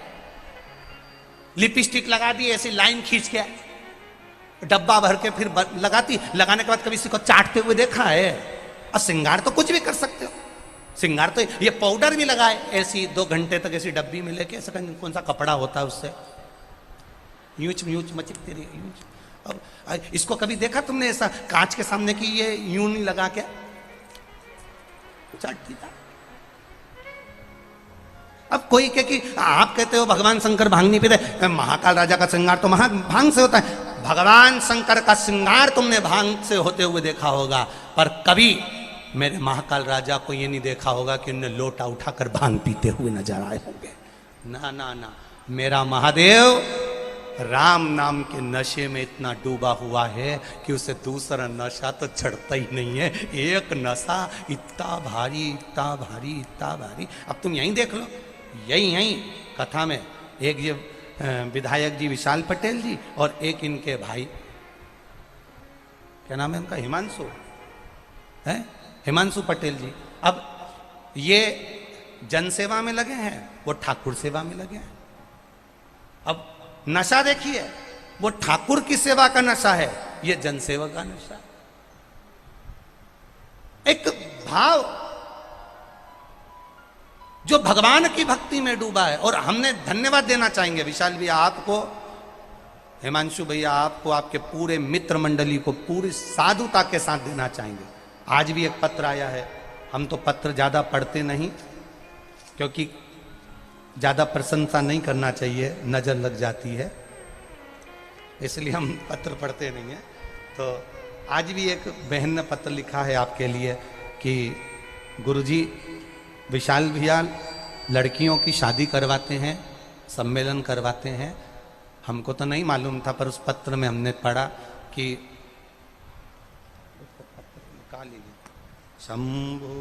Speaker 1: लिपस्टिक लगा दी ऐसी लाइन खींच के, डब्बा भर के फिर लगाती, लगाने के बाद कभी किसी को चाटते हुए देखा है? और श्रृंगार तो कुछ भी कर सकते हो, श्रृंगार तो ये पाउडर भी लगाए ऐसी 2 घंटे तक ऐसी डब्बी में लेके, ऐसा कौन सा कपड़ा होता है उससे यूच यूच मचिकती रही यूच। अब इसको कभी देखा तुमने ऐसा कांच के सामने की ये यूं नहीं लगा के चाटती था? अब कोई कहे कि आप कहते हो भगवान शंकर भांग नहीं पीते, महाकाल राजा का श्रृंगार तो भांग से होता है। भगवान शंकर का श्रृंगार तुमने भांग से होते हुए देखा होगा, पर कभी मेरे महाकाल राजा को ये नहीं देखा होगा कि उन्हें लोटा उठाकर भांग पीते हुए नजर आए होंगे। ना ना ना, मेरा महादेव राम नाम के नशे में इतना डूबा हुआ है कि उसे दूसरा नशा तो चढ़ता ही नहीं है। एक नशा इतना भारी, इतना भारी, इतना भारी। अब तुम यहीं देख लो, यहीं कथा में एक ये विधायक जी विशाल पटेल जी और एक इनके भाई, क्या नाम है उनका, हिमांशु है, हिमांशु पटेल जी। अब ये जनसेवा में लगे हैं, वो ठाकुर सेवा में लगे हैं। अब नशा देखिए, वो ठाकुर की सेवा का नशा है, ये जनसेवा का नशा। एक भाव जो भगवान की भक्ति में डूबा है। और हमने धन्यवाद देना चाहेंगे विशाल भैया आपको, हिमांशु भैया आपको, आपके पूरे मित्र मंडली को पूरी साधुता के साथ देना चाहेंगे। आज भी एक पत्र आया है, हम तो पत्र ज्यादा पढ़ते नहीं क्योंकि ज्यादा प्रशंसा नहीं करना चाहिए, नजर लग जाती है, इसलिए हम पत्र पढ़ते नहीं हैं। तो आज भी एक बहन ने पत्र लिखा है आपके लिए कि गुरुजी विशाल भैया लड़कियों की शादी करवाते हैं, सम्मेलन करवाते हैं। हमको तो नहीं मालूम था, पर उस पत्र में हमने पढ़ा कि शंभु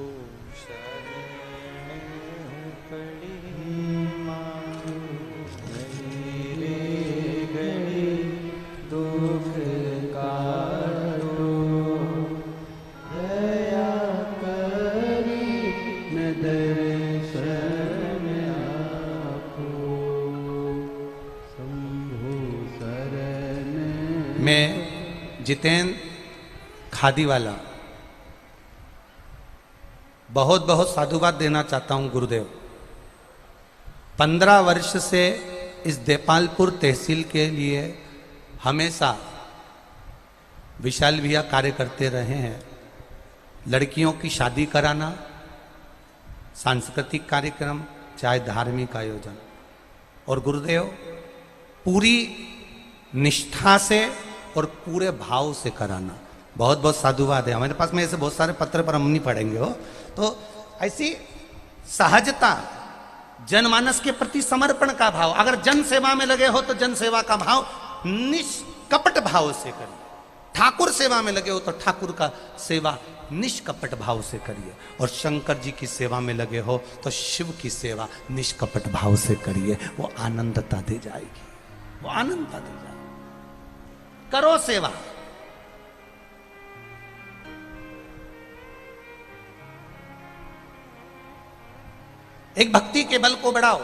Speaker 1: मैं जितेंद्र खादी वाला बहुत बहुत साधुवाद देना चाहता हूं गुरुदेव। 15 वर्ष से इस देपालपुर तहसील के लिए हमेशा विशाल भैया कार्य करते रहे हैं। लड़कियों की शादी कराना, सांस्कृतिक कार्यक्रम, चाहे धार्मिक आयोजन, और गुरुदेव पूरी निष्ठा से और पूरे भाव से कराना। बहुत बहुत साधुवाद है। हमारे पास में ऐसे बहुत सारे पत्र पर हम नहीं पढ़ेंगे हो, तो ऐसी सहजता, जनमानस के प्रति समर्पण का भाव। अगर जन सेवा में लगे हो तो जन सेवा का भाव निष्कपट भाव से करिए। ठाकुर सेवा में लगे हो तो ठाकुर का सेवा निष्कपट भाव से करिए। और शंकर जी की सेवा में लगे हो तो शिव की सेवा निष्कपट भाव से करिए। वो आनंदता दे जाएगी, वो आनंदता दे जाएगी। करो सेवा। एक भक्ति के बल को बढ़ाओ।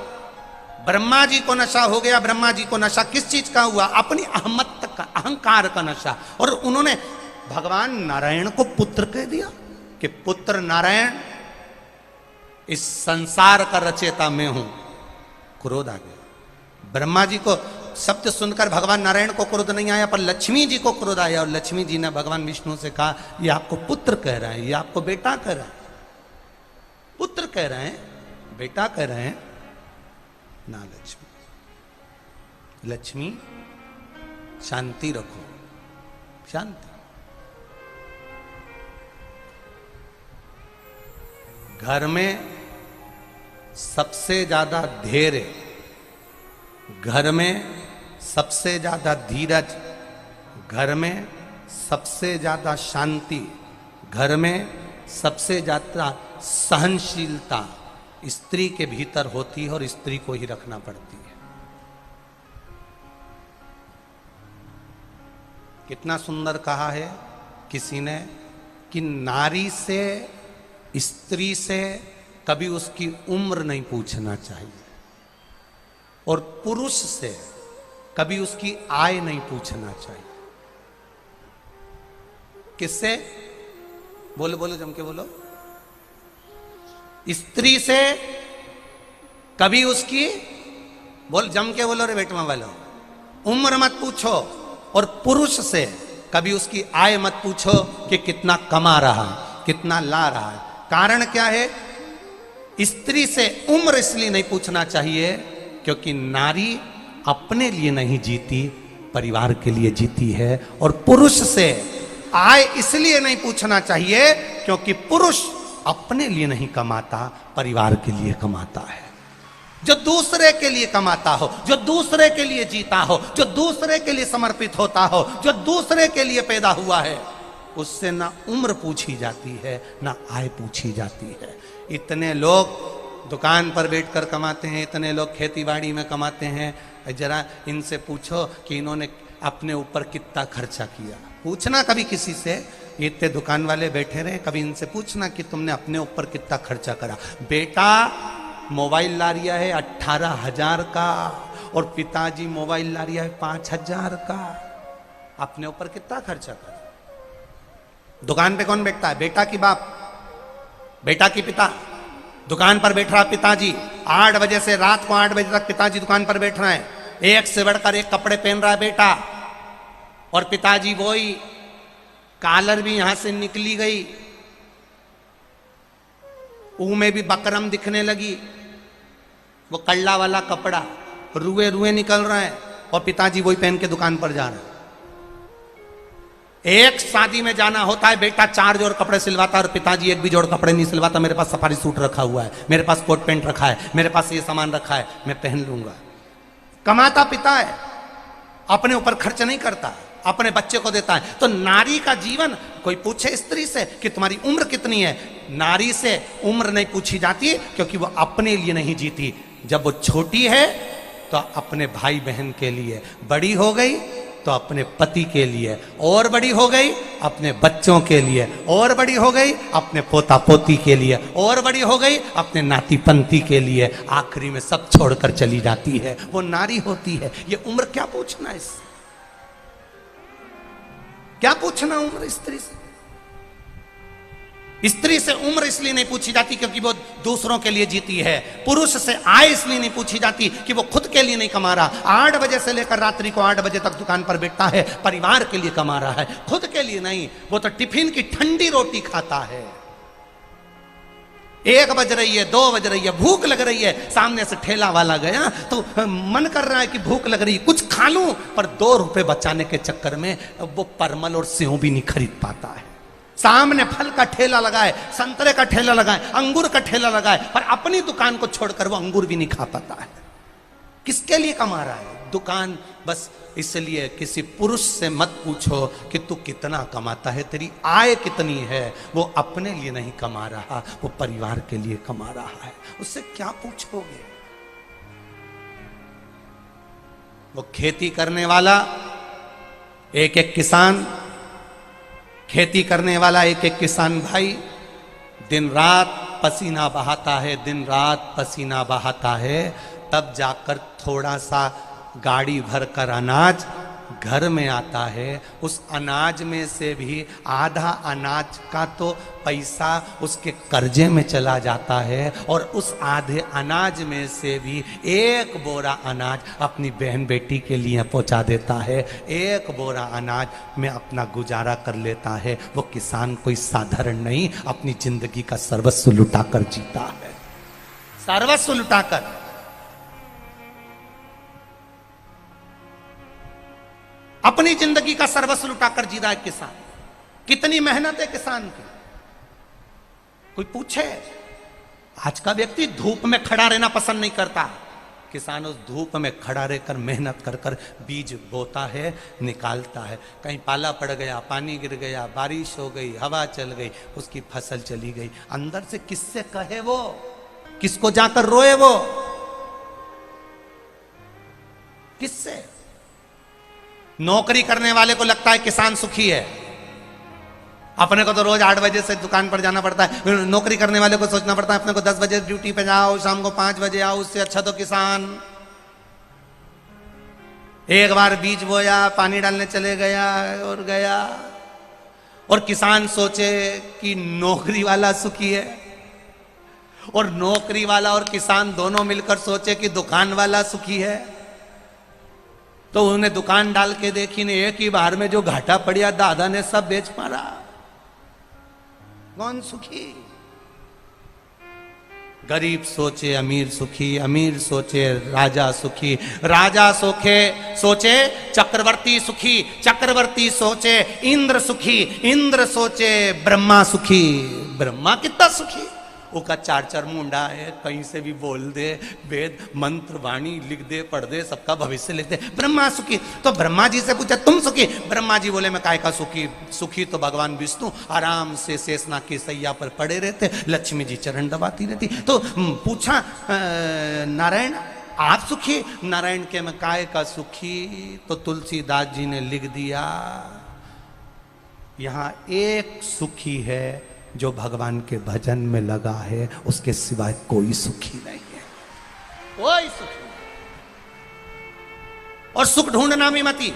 Speaker 1: ब्रह्मा जी को नशा हो गया, ब्रह्मा जी को नशा किस चीज का हुआ? अपनी अहमत का, अहंकार का नशा। और उन्होंने भगवान नारायण को पुत्र कह दिया कि पुत्र नारायण, इस संसार का रचयिता मैं हूं। क्रोध आ गया। ब्रह्मा जी को शब्द सुनकर भगवान नारायण को क्रोध नहीं आया, पर लक्ष्मी जी को क्रोध आया। और लक्ष्मी जी ने भगवान विष्णु से कहा, ये आपको पुत्र कह रहा है, ये आपको बेटा कह रहा है। पुत्र कह रहे हैं, बेटा कह रहे हैं ना। लक्ष्मी, लक्ष्मी शांति रखो, शांति। घर में सबसे ज्यादा धैर्य, घर में सबसे ज्यादा धीरज, घर में सबसे ज्यादा शांति, घर में सबसे ज्यादा सहनशीलता स्त्री के भीतर होती है और स्त्री को ही रखना पड़ती है। कितना सुंदर कहा है किसी ने कि नारी से स्त्री से कभी उसकी उम्र नहीं पूछना चाहिए, और पुरुष से कभी उसकी आय नहीं पूछना चाहिए। किससे? बोलो बोलो, जम के बोलो। स्त्री से कभी उसकी, बोल जम के बोलो रे बेटवा वालों, उम्र मत पूछो, और पुरुष से कभी उसकी आय मत पूछो कि कितना कमा रहा, कितना ला रहा है। कारण क्या है? स्त्री से उम्र इसलिए नहीं पूछना चाहिए क्योंकि नारी अपने लिए नहीं जीती, परिवार के लिए जीती है। और पुरुष से आय इसलिए नहीं पूछना चाहिए क्योंकि पुरुष अपने लिए नहीं कमाता, परिवार के लिए कमाता है। जो दूसरे के लिए कमाता हो, जो दूसरे के लिए जीता हो, जो दूसरे के लिए समर्पित होता हो, जो दूसरे के लिए पैदा हुआ है, उससे ना उम्र पूछी जाती है, ना आय पूछी जाती है। इतने लोग दुकान पर बैठकर कमाते हैं, इतने लोग खेतीबाड़ी में कमाते हैं। जरा इनसे पूछो कि इन्होंने अपने ऊपर कितना खर्चा किया। पूछना कभी किसी से, इतने दुकान वाले बैठे रहे, कभी इनसे पूछना कि तुमने अपने ऊपर कितना खर्चा करा। बेटा मोबाइल ला रिया है 18,000 का, और पिताजी मोबाइल ला रिया है 5,000 का। अपने ऊपर कितना खर्चा करा? दुकान पे कौन बैठता है? बेटा की बाप, बेटा की पिता। दुकान पर बैठ रहा पिताजी, 8 बजे से रात को 8 बजे तक पिताजी दुकान पर बैठ रहे हैं। एक से बढ़कर एक कपड़े पहन रहा है बेटा, और पिताजी वही कॉलर भी यहां से निकली गई, ऊ में भी बकरम दिखने लगी, वो कल्ला वाला कपड़ा, रुए रुए निकल रहे हैं, और पिताजी वही पहन के दुकान पर जा रहे हैं। एक शादी में जाना होता है, बेटा 4 जोड़ कपड़े सिलवाता है और पिताजी एक भी जोड़ कपड़े नहीं सिलवाता। मेरे पास सफारी सूट रखा हुआ है, मेरे पास कोट पैंट रखा है, मेरे पास ये सामान रखा है, मैं पहन लूंगा। कमाता पिता है, अपने ऊपर खर्च नहीं करता, अपने बच्चे को देता है। तो नारी का जीवन, कोई पूछे स्त्री से कि तुम्हारी उम्र कितनी है, नारी से उम्र नहीं पूछी जाती क्योंकि वो अपने लिए नहीं जीती। जब वो छोटी है तो अपने भाई बहन के लिए, बड़ी हो गई तो अपने पति के लिए, और बड़ी हो गई अपने बच्चों के लिए, और बड़ी हो गई अपने पोता पोती के लिए, और बड़ी हो गई अपने नाती पंती के लिए, आखिरी में सब छोड़कर चली जाती है। वो नारी होती है। ये उम्र क्या पूछना है इससे? क्या पूछना उम्र स्त्री से? स्त्री से उम्र इसलिए नहीं पूछी जाती क्योंकि वो दूसरों के लिए जीती है। पुरुष से आय इसलिए नहीं पूछी जाती कि वो खुद के लिए नहीं कमा रहा, 8 बजे से लेकर रात्रि को 8 बजे तक दुकान पर बैठता है, परिवार के लिए कमा रहा है, खुद के लिए नहीं। वो तो टिफिन की ठंडी रोटी खाता है। 1 बज रही है, 2 बज रही है, भूख लग रही है, सामने से ठेला वाला गया तो मन कर रहा है कि भूख लग रही है, कुछ खा लूं, पर 2 रुपए बचाने के चक्कर में वो परमल और सेव भी नहीं खरीद पाता है। सामने फल का ठेला लगाए, संतरे का ठेला लगाए, अंगूर का ठेला लगाए, पर अपनी दुकान को छोड़कर वो अंगूर भी नहीं खा पाता है। किसके लिए कमा रहा है? दुकान बस। इसलिए किसी पुरुष से मत पूछो कि तू कितना कमाता है, तेरी आय कितनी है। वो अपने लिए नहीं कमा रहा, वो परिवार के लिए कमा रहा है। उससे क्या पूछोगे? वो खेती करने वाला, एक एक किसान, खेती करने वाला एक एक किसान भाई दिन रात पसीना बहाता है, दिन रात पसीना बहाता है, तब जाकर थोड़ा सा गाड़ी भरकर अनाज घर में आता है। उस अनाज में से भी आधा अनाज का तो पैसा उसके कर्जे में चला जाता है, और उस आधे अनाज में से भी 1 बोरा अनाज अपनी बहन बेटी के लिए पहुंचा देता है। 1 बोरा अनाज में अपना गुजारा कर लेता है। वो किसान कोई साधारण नहीं, अपनी जिंदगी का सर्वस्व लुटाकर जीता है, सर्वस्व लुटाकर। अपनी जिंदगी का सर्वस्व लुटाकर जी रहा है किसान। कितनी मेहनत है किसान की, कोई पूछे? आज का व्यक्ति धूप में खड़ा रहना पसंद नहीं करता। किसान उस धूप में खड़ा रहकर मेहनत कर कर बीज बोता है, निकालता है। कहीं पाला पड़ गया, पानी गिर गया, बारिश हो गई, हवा चल गई, उसकी फसल चली गई। अंदर से किससे कहे वो, किसको जाकर रोए वो, किससे? नौकरी करने वाले को लगता है किसान सुखी है, अपने को तो रोज 8 बजे से दुकान पर जाना पड़ता है, नौकरी करने वाले को सोचना पड़ता है अपने को 10 बजे ड्यूटी पे जाओ, शाम को 5 बजे आओ। उससे अच्छा तो किसान एक बार बीज बोया, पानी डालने चले गया और गया। और किसान सोचे कि नौकरी वाला सुखी है, और नौकरी वाला और किसान दोनों मिलकर सोचे कि दुकान वाला सुखी है। तो उन्हें दुकान डाल के देखी ने एक ही बार में जो घाटा पड़िया दादा ने सब बेच मारा। कौन सुखी? गरीब सोचे अमीर सुखी, अमीर सोचे राजा सुखी, राजा सोचे चक्रवर्ती सुखी, चक्रवर्ती सोचे इंद्र सुखी, इंद्र सोचे ब्रह्मा सुखी। ब्रह्मा कितना सुखी? उसका 4 मुंडा है, कहीं से भी बोल दे, वेद मंत्र वाणी लिख दे, पढ़ दे, सबका भविष्य लिख दे। ब्रह्मा सुखी। तो ब्रह्मा जी से पूछा तुम सुखी? ब्रह्मा जी बोले मैं काय का सुखी, सुखी तो भगवान विष्णु आराम से शेषनाग की सैया पर पड़े रहते, लक्ष्मी जी चरण दबाती रहती। तो पूछा नारायण आप सुखी? नारायण के मैं काय का सुखी? तो तुलसीदास जी ने लिख दिया यहां एक सुखी है जो भगवान के भजन में लगा है, उसके सिवाय कोई सुखी नहीं है, कोई सुखी नहीं। और सुख ढूंढना भी मती।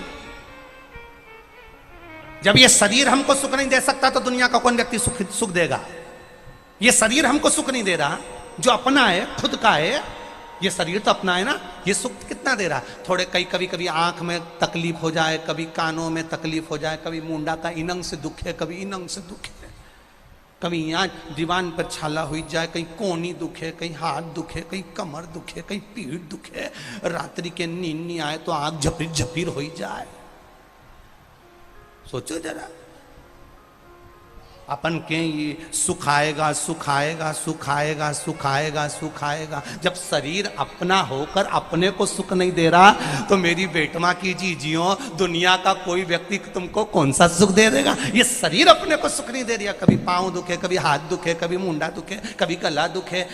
Speaker 1: जब ये शरीर हमको सुख नहीं दे सकता तो दुनिया का कौन व्यक्ति सुख देगा? ये शरीर हमको सुख नहीं दे रहा, जो अपना है खुद का है, ये शरीर तो अपना है ना, ये सुख कितना दे रहा? थोड़े कभी आंख में तकलीफ हो जाए, कभी कानों में तकलीफ हो जाए, कभी मुंडा का इनंग से दुख है, कभी इनंग से दुख है, कभी यहाँ दीवान पर छाला हुई जाए, कहीं कोनी दुखे, कहीं हाथ दुखे, कहीं कमर दुखे, कहीं पीठ दुखे, रात्रि के नींद नहीं आए तो आंख झपीर झपीर हो जाए। सोचो जरा, अपन के ये सुख आएगा, सुख आएगा, सुख आएगा, सुख आएगा, सुख आएगा। जब शरीर अपना होकर अपने को सुख नहीं दे रहा तो मेरी बेटमा की जीजियो, दुनिया का कोई व्यक्ति तुमको कौन सा सुख दे देगा? ये शरीर अपने को सुख नहीं दे रहा। कभी पाँव दुखे, कभी हाथ दुखे, कभी मुंडा दुखे, कभी गला दुखे,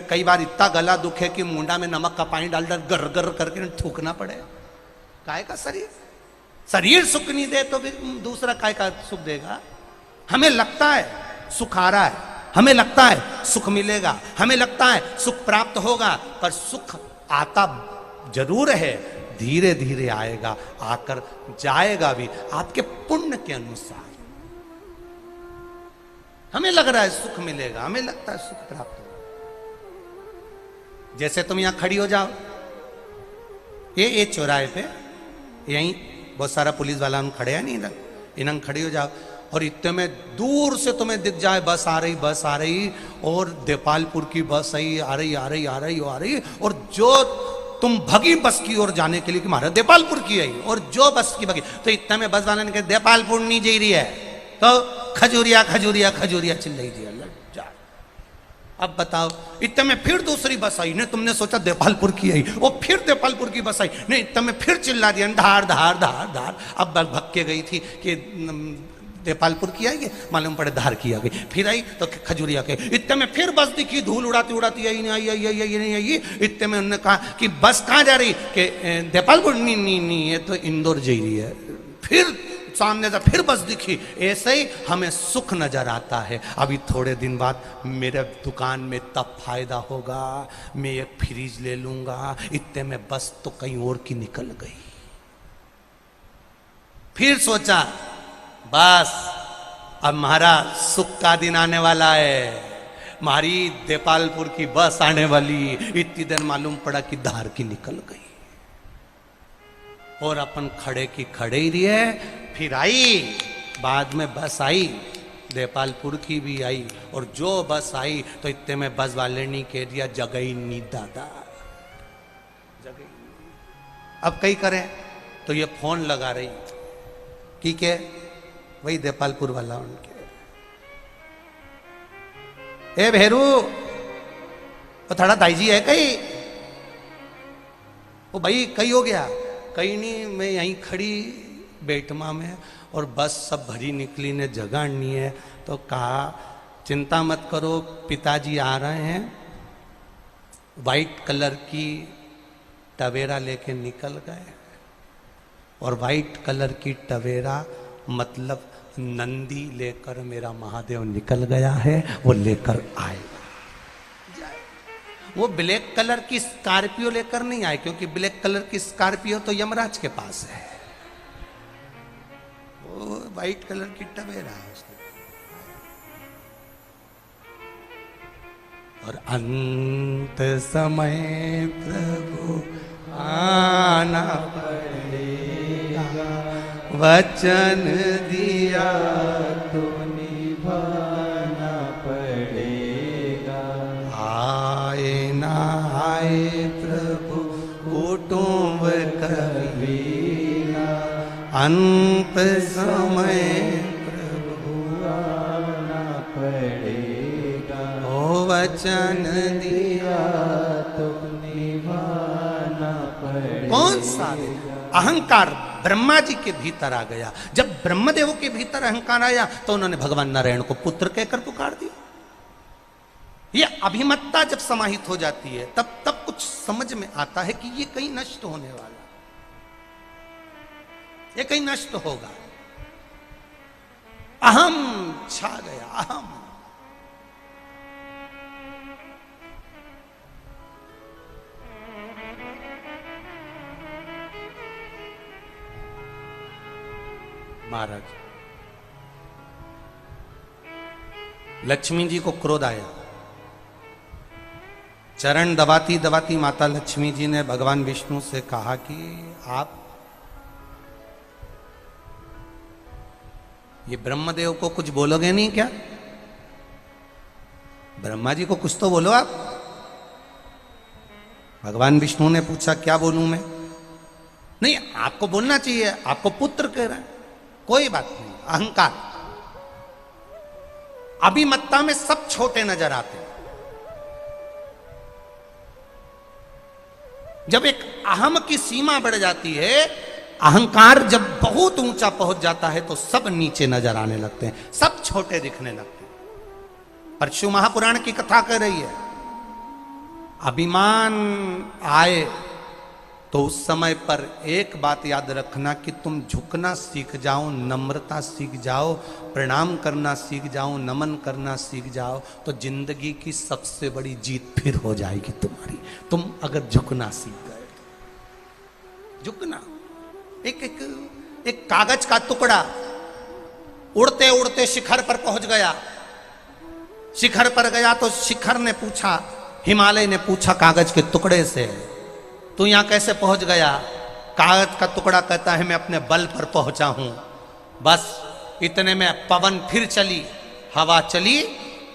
Speaker 1: कई बार इतना गला दुखे कि मुंडा में नमक का पानी डाल गर गर करके थूकना पड़े। काय का शरीर? शरीर सुख नहीं दे तो फिर दूसरा काय का सुख देगा? हमें लगता है सुख आ रहा है, हमें लगता है सुख मिलेगा, हमें लगता है सुख प्राप्त होगा, पर सुख आता जरूर है, धीरे धीरे आएगा, आकर जाएगा भी आपके पुण्य के अनुसार। हमें लग रहा है सुख मिलेगा, हमें लगता है सुख प्राप्त होगा। जैसे तुम यहां खड़ी हो जाओ, ये चौराहे पे यहीं बहुत सारा पुलिस वाला हम खड़े हैं, नहीं इधर इन्हं खड़ी हो जाओ और इतने में दूर से तुम्हें दिख जाए बस आ रही, बस आ रही, और देपालपुर की बस आई, आ रही आ रही आ रही आ रही, और जो तुम भगी बस की ओर जाने के लिए कि महाराज देपालपुर की आई, और जो बस की भगी, तो इतने में बस वाला ने कहा देपालपुर नहीं जा रही है, तो खजूरिया खजूरिया खजूरिया चिल्लाई दिया। जा अब बताओ, इतने में फिर दूसरी बस आई, ने तुमने सोचा देपालपुर की आई, वो फिर देपालपुर की बस आई, नहीं इतने में फिर चिल्ला दिया धार धार धार धार। अब भग के गई थी कि देपालपुर की आएगी, मालूम पड़े धार की आ गई, फिर आई तो खजूरिया के। इतने में फिर बस दिखी धूल उड़ाती उड़ाती आई, नहीं आई आई आई आई नहीं आई। इतने में उन्होंने कहा कि बस कहाँ जा रही? कि देपालपुर। नहीं नहीं नहीं, ये तो इंदौर जा रही है। फिर सामने से फिर बस दिखी। ऐसे ही हमें सुख नजर आता है। अभी थोड़े दिन बाद मेरे दुकान में तब फायदा होगा, मैं एक फ्रिज ले लूंगा। इतने में बस तो कहीं और की निकल गई। फिर सोचा बस अब हमारा सुख का दिन आने वाला है, हमारी देपालपुर की बस आने वाली। इतनी देर मालूम पड़ा कि धार की निकल गई, और अपन खड़े की खड़े ही रहे। फिर आई, बाद में बस आई, देपालपुर की भी आई, और जो बस आई तो इतने में बस वाले ने कह दिया जगह ही नहीं दादा, जगह। अब कई करें तो ये फोन लगा रही, ठीक है वही देपालपुर वाला उनके, ए भेरू वो थोड़ा दाईजी है कहीं? वो भाई कहीं हो गया? कहीं नहीं, मैं यहीं खड़ी बेटमा में, और बस सब भरी निकली ने जगह नहीं है। तो कहा चिंता मत करो, पिताजी आ रहे हैं, वाइट कलर की टवेरा लेके निकल गए। और वाइट कलर की टवेरा मतलब नंदी लेकर मेरा महादेव निकल गया है, वो लेकर आएगा। वो ब्लैक कलर की स्कॉर्पियो लेकर नहीं आए, क्योंकि ब्लैक कलर की स्कॉर्पियो तो यमराज के पास है। वो व्हाइट कलर की टवेरा है उसके। और अंत समय प्रभु आना पड़ेगा, वचन दिया
Speaker 2: तो निभाना पड़ेगा।
Speaker 1: आए ना आए प्रभु कुटुंब कबीरा, अंत समय प्रभु
Speaker 2: आना पड़ेगा।
Speaker 1: ओ वचन दिया
Speaker 2: तो निभाना पड़ेगा।
Speaker 1: कौन सा अहंकार ब्रह्मा जी के भीतर आ गया। जब ब्रह्मदेव के भीतर अहंकार आया तो उन्होंने भगवान नारायण को पुत्र कहकर पुकार दिया। ये अभिमत्ता जब समाहित हो जाती है तब कुछ समझ में आता है कि ये कहीं नष्ट होने वाला, ये कहीं नष्ट होगा। अहम छा गया, अहम। महाराज लक्ष्मी जी को क्रोध आया। चरण दबाती दबाती माता लक्ष्मी जी ने भगवान विष्णु से कहा कि आप ये ब्रह्मदेव को कुछ बोलोगे नहीं क्या? ब्रह्मा जी को कुछ तो बोलो आप। भगवान विष्णु ने पूछा क्या बोलूं मैं? नहीं, आपको बोलना चाहिए, आपको पुत्र कह रहा है। कोई बात नहीं, अहंकार। अभिमत्ता में सब छोटे नजर आते हैं। जब एक अहम की सीमा बढ़ जाती है, अहंकार जब बहुत ऊंचा पहुंच जाता है तो सब नीचे नजर आने लगते हैं, सब छोटे दिखने लगते हैं। परशु महापुराण की कथा कर रही है, अभिमान आए तो उस समय पर एक बात याद रखना कि तुम झुकना सीख जाओ, नम्रता सीख जाओ, प्रणाम करना सीख जाओ, नमन करना सीख जाओ, तो जिंदगी की सबसे बड़ी जीत फिर हो जाएगी तुम्हारी। तुम अगर झुकना सीख गए, झुकना। एक कागज का टुकड़ा उड़ते उड़ते शिखर पर पहुंच गया। शिखर पर गया तो शिखर ने पूछा, हिमालय ने पूछा कागज के टुकड़े से, तू यहां कैसे पहुंच गया? कागज का टुकड़ा कहता है मैं अपने बल पर पहुंचा हूं। बस इतने में पवन फिर चली, हवा चली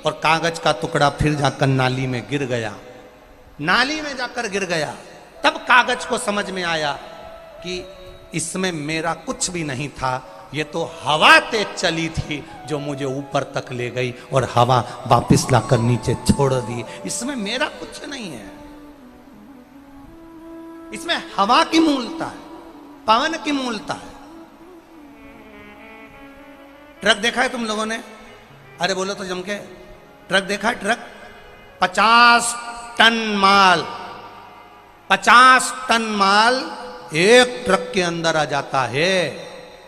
Speaker 1: और कागज का टुकड़ा फिर जाकर नाली में गिर गया। नाली में जाकर गिर गया। तब कागज को समझ में आया कि इसमें मेरा कुछ भी नहीं था, ये तो हवा तेज चली थी जो मुझे ऊपर तक ले गई और हवा वापस लाकर नीचे छोड़ दी। इसमें मेरा कुछ नहीं है, इसमें हवा की मूलता है, पवन की मूलता है। ट्रक देखा है तुम लोगों ने? अरे बोलो तो जम के। ट्रक देखा है? ट्रक 50 टन माल, 50 टन माल एक ट्रक के अंदर आ जाता है।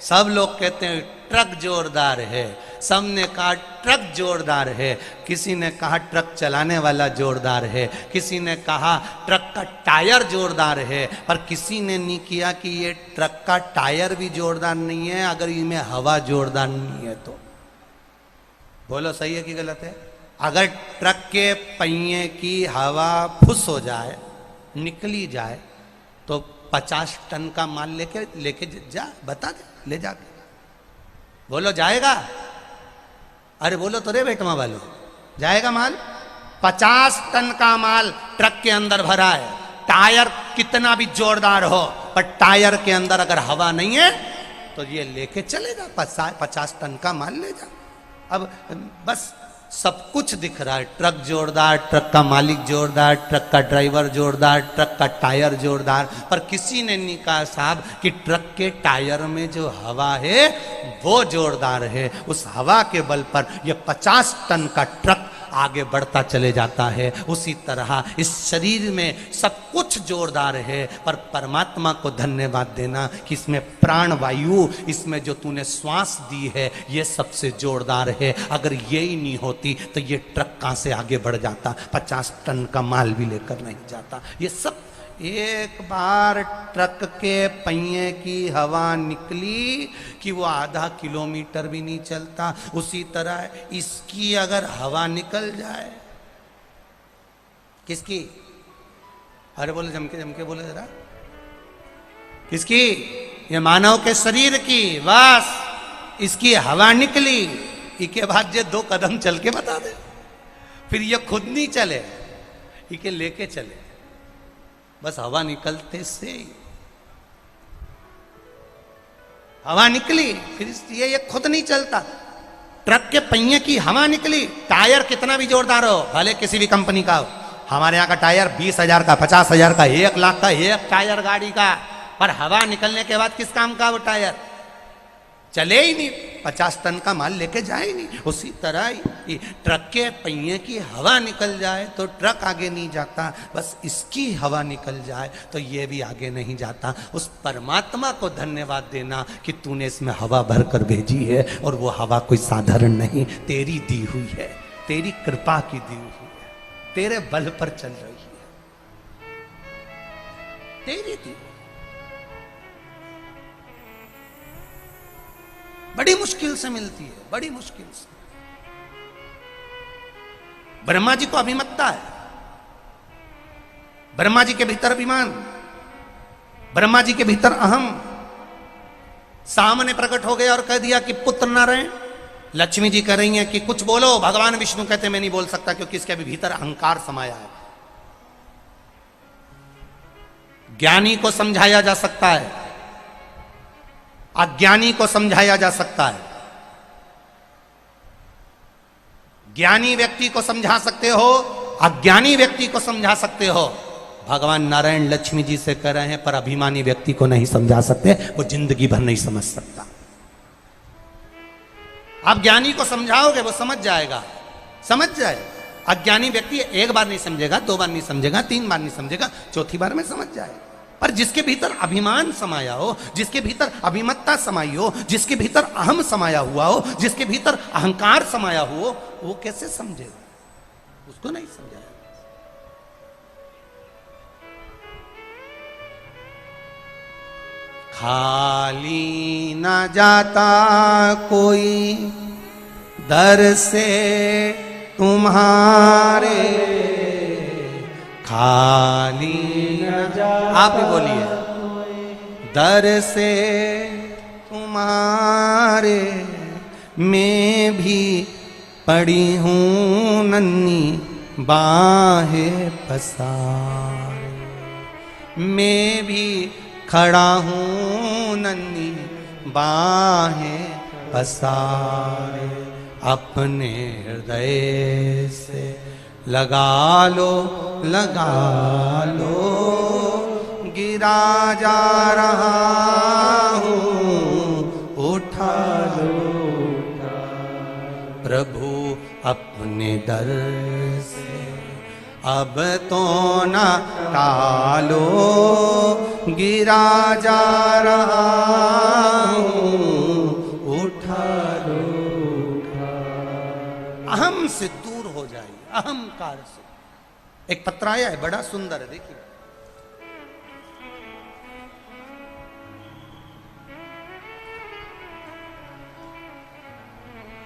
Speaker 1: सब लोग कहते हैं ट्रक जोरदार है, सबने कहा ट्रक जोरदार है, किसी ने कहा ट्रक चलाने वाला जोरदार है, किसी ने कहा ट्रक का टायर जोरदार है, पर किसी ने नहीं किया कि ये ट्रक का टायर भी जोरदार नहीं है अगर इनमें हवा जोरदार नहीं है तो। बोलो सही है कि गलत है? अगर ट्रक के पहिए की हवा फुस हो जाए, निकली जाए, तो 50 टन का माल लेके जा, बता दे, ले जाके। बोलो जाएगा? अरे बोलो तो रे बेटमा वालों, जाएगा माल? 50 टन का माल ट्रक के अंदर भरा है। टायर कितना भी जोरदार हो, पर टायर के अंदर अगर हवा नहीं है तो ये लेके चलेगा। 50 टन का माल ले जा। अब बस सब कुछ दिख रहा है, ट्रक जोरदार, ट्रक का मालिक जोरदार, ट्रक का ड्राइवर जोरदार, ट्रक का टायर जोरदार, पर किसी ने नहीं कहा साहब कि ट्रक के टायर में जो हवा है वो जोरदार है। उस हवा के बल पर यह 50 टन का ट्रक आगे बढ़ता चले जाता है। उसी तरह इस शरीर में सब कुछ जोरदार है, पर परमात्मा को धन्यवाद देना कि इसमें प्राण वायु, इसमें जो तूने श्वास दी है, ये सबसे जोरदार है। अगर ये ही नहीं होती तो ये ट्रक कहां से आगे बढ़ जाता, 50 टन का माल भी लेकर नहीं जाता। ये सब एक बार ट्रक के पहिए की हवा निकली कि वो आधा किलोमीटर भी नहीं चलता। उसी तरह इसकी अगर हवा निकल जाए, किसकी? अरे बोले जम के बोले जरा, किसकी? ये मानव के शरीर की। बस इसकी हवा निकली, इसके बाद ये 2 कदम चल के बता दे, फिर ये खुद नहीं चले, इके लेके चले। बस हवा निकलते से हवा निकली, फिर ये खुद नहीं चलता। ट्रक के पहिए की हवा निकली, टायर कितना भी जोरदार हो, भले किसी भी कंपनी का हो। हमारे यहाँ का टायर 20,000 का, 50,000 का, 1 लाख का एक टायर गाड़ी का, पर हवा निकलने के बाद किस काम का वो टायर? चले ही नहीं, 50 टन का माल लेके जाए ही नहीं। उसी तरह ट्रक के पहिए की हवा निकल जाए तो ट्रक आगे नहीं जाता, बस इसकी हवा निकल जाए तो ये भी आगे नहीं जाता। उस परमात्मा को धन्यवाद देना कि तूने इसमें हवा भर कर भेजी है, और वो हवा कोई साधारण नहीं, तेरी दी हुई है, तेरी कृपा की दी हुई है, तेरे बल पर चल रही है, तेरी दी। बड़ी मुश्किल से मिलती है, बड़ी मुश्किल से। ब्रह्मा जी को अभिमतता है, ब्रह्मा जी के भीतर अभिमान, ब्रह्मा जी के भीतर अहम। सामने प्रकट हो गया और कह दिया कि पुत्र नारायण। लक्ष्मी जी कह रही हैं कि कुछ बोलो। भगवान विष्णु कहते मैं नहीं बोल सकता, क्योंकि इसके अभी भीतर अहंकार समाया है। ज्ञानी को समझाया जा सकता है, अज्ञानी को समझाया जा सकता है। ज्ञानी व्यक्ति को समझा सकते हो, अज्ञानी व्यक्ति को समझा सकते हो। भगवान नारायण लक्ष्मी जी से कह रहे हैं, पर अभिमानी व्यक्ति को नहीं समझा सकते, वो जिंदगी भर नहीं समझ सकता। आप ज्ञानी को समझाओगे वो समझ जाएगा, समझ जाएगा। अज्ञानी व्यक्ति 1 बार नहीं समझेगा, 2 बार नहीं समझेगा, 3 बार नहीं समझेगा, चौथी बार में समझ जाएगा। पर जिसके भीतर अभिमान समाया हो, जिसके भीतर अभिमत्ता समाई हो, जिसके भीतर अहम समाया हुआ हो, जिसके भीतर अहंकार समाया हो, वो कैसे समझेगा? उसको नहीं समझाया। खाली न जाता कोई दर से तुम्हारे, खाली न जाता, आप ही बोलिए, दर से तुम्हारे मैं भी पड़ी हूँ नन्ही बाहें पसारे, मैं भी खड़ा हूँ नन्ही बाहें पसारे। अपने हृदय से लगा लो, लगा लो, गिरा जा रहा हूँ, उठा लो, प्रभु अपने दर से अब तो न टालो, गिरा जा रहा हूँ, उठा लो, अहम से दूर हो जाइए, अहंकार से। एक पत्र आया है, बड़ा सुंदर है, देखिए।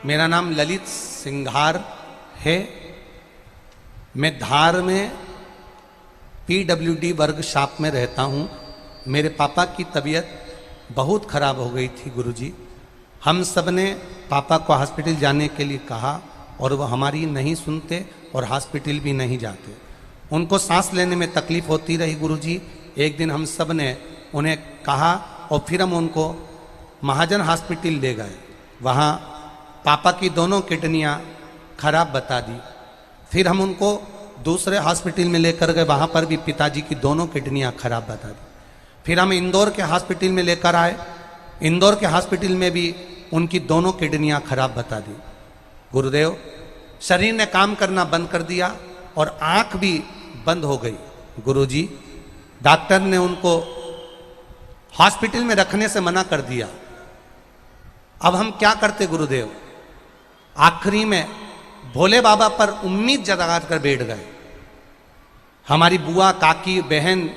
Speaker 1: मेरा नाम ललित सिंघार है। मैं धार में PWD वर्ग शॉप में रहता हूँ। मेरे पापा की तबीयत बहुत खराब हो गई थी गुरुजी। हम सब ने पापा को हॉस्पिटल जाने के लिए कहा और वो हमारी नहीं सुनते और हॉस्पिटल भी नहीं जाते। उनको सांस लेने में तकलीफ होती रही गुरुजी। एक दिन हम सब ने उन्हें कहा और फिर हम उनको महाजन हॉस्पिटल ले गए। वहाँ पापा की दोनों किडनियाँ खराब बता दी। फिर हम उनको दूसरे हॉस्पिटल में लेकर गए, वहाँ पर भी पिताजी की दोनों किडनियाँ खराब बता दी। फिर हम इंदौर के हॉस्पिटल में लेकर आए। इंदौर के हॉस्पिटल में भी उनकी दोनों किडनियाँ खराब बता दी। गुरुदेव शरीर ने काम करना बंद कर दिया और आंख भी बंद हो गई। गुरुजी, डॉक्टर ने उनको हॉस्पिटल में रखने से मना कर दिया। अब हम क्या करते गुरुदेव? आखिरी में भोले बाबा पर उम्मीद जगा कर बैठ गए। हमारी बुआ, काकी, बहन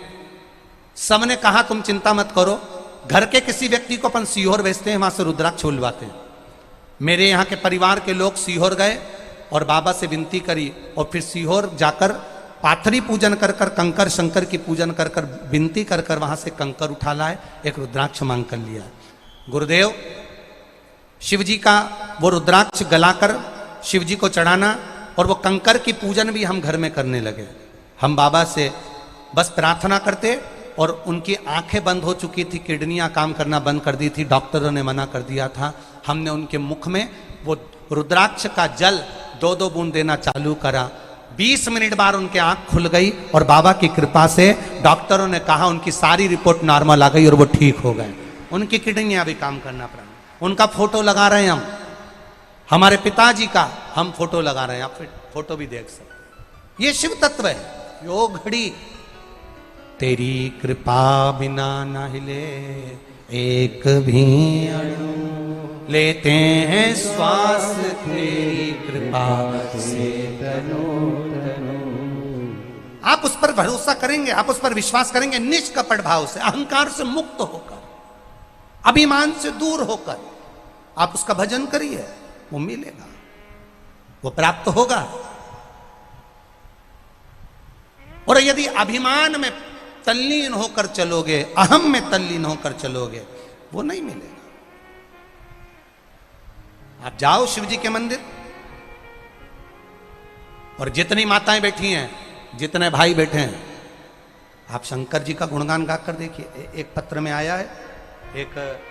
Speaker 1: सबने कहा तुम चिंता मत करो, घर के किसी व्यक्ति को अपन सीहोर भेजते हैं, वहां से रुद्राक्ष बुलवाते हैं। मेरे यहाँ के परिवार के लोग सीहोर गए और बाबा से विनती करी और फिर सीहोर जाकर पाथरी पूजन कर कर, कंकर शंकर की पूजन कर कर, विनती कर कर वहां से कंकर उठा लाए, एक रुद्राक्ष मांग कर लिया। गुरुदेव, शिव जी का वो रुद्राक्ष गलाकर शिव जी को चढ़ाना और वो कंकर की पूजन भी हम घर में करने लगे। हम बाबा से बस प्रार्थना करते और उनकी आंखें बंद हो चुकी थी, किडनियां काम करना बंद कर दी थी, डॉक्टरों ने मना कर दिया था। हमने उनके मुख में वो रुद्राक्ष का जल 2-2 बूंद देना चालू करा। 20 मिनट बाद उनके आंख खुल गई और बाबा की कृपा से डॉक्टरों ने कहा उनकी सारी रिपोर्ट नॉर्मल आ गई और वो ठीक हो गए। उनकी किडनियां भी काम करना पड़ा। उनका फोटो लगा रहे हैं हम, हमारे पिताजी का हम फोटो लगा रहे हैं, आप फिर फोटो भी देख सकते। ये शिव तत्व है। यो घड़ी तेरी कृपा बिना न हिले एक भी अणु, लेते हैं श्वास तेरी कृपा से तनु तनु। आप उस पर भरोसा करेंगे, आप उस पर विश्वास करेंगे निष्कपट भाव से, अहंकार से मुक्त होकर, अभिमान से दूर होकर आप उसका भजन करिए, वो मिलेगा, वो प्राप्त होगा। और यदि अभिमान में तल्लीन होकर चलोगे, अहम में तल्लीन होकर चलोगे, वो नहीं मिलेगा। आप जाओ शिव जी के मंदिर और जितनी माताएं बैठी हैं, जितने भाई बैठे हैं, आप शंकर जी का गुणगान गाकर देखिए। एक पत्र में आया है, एक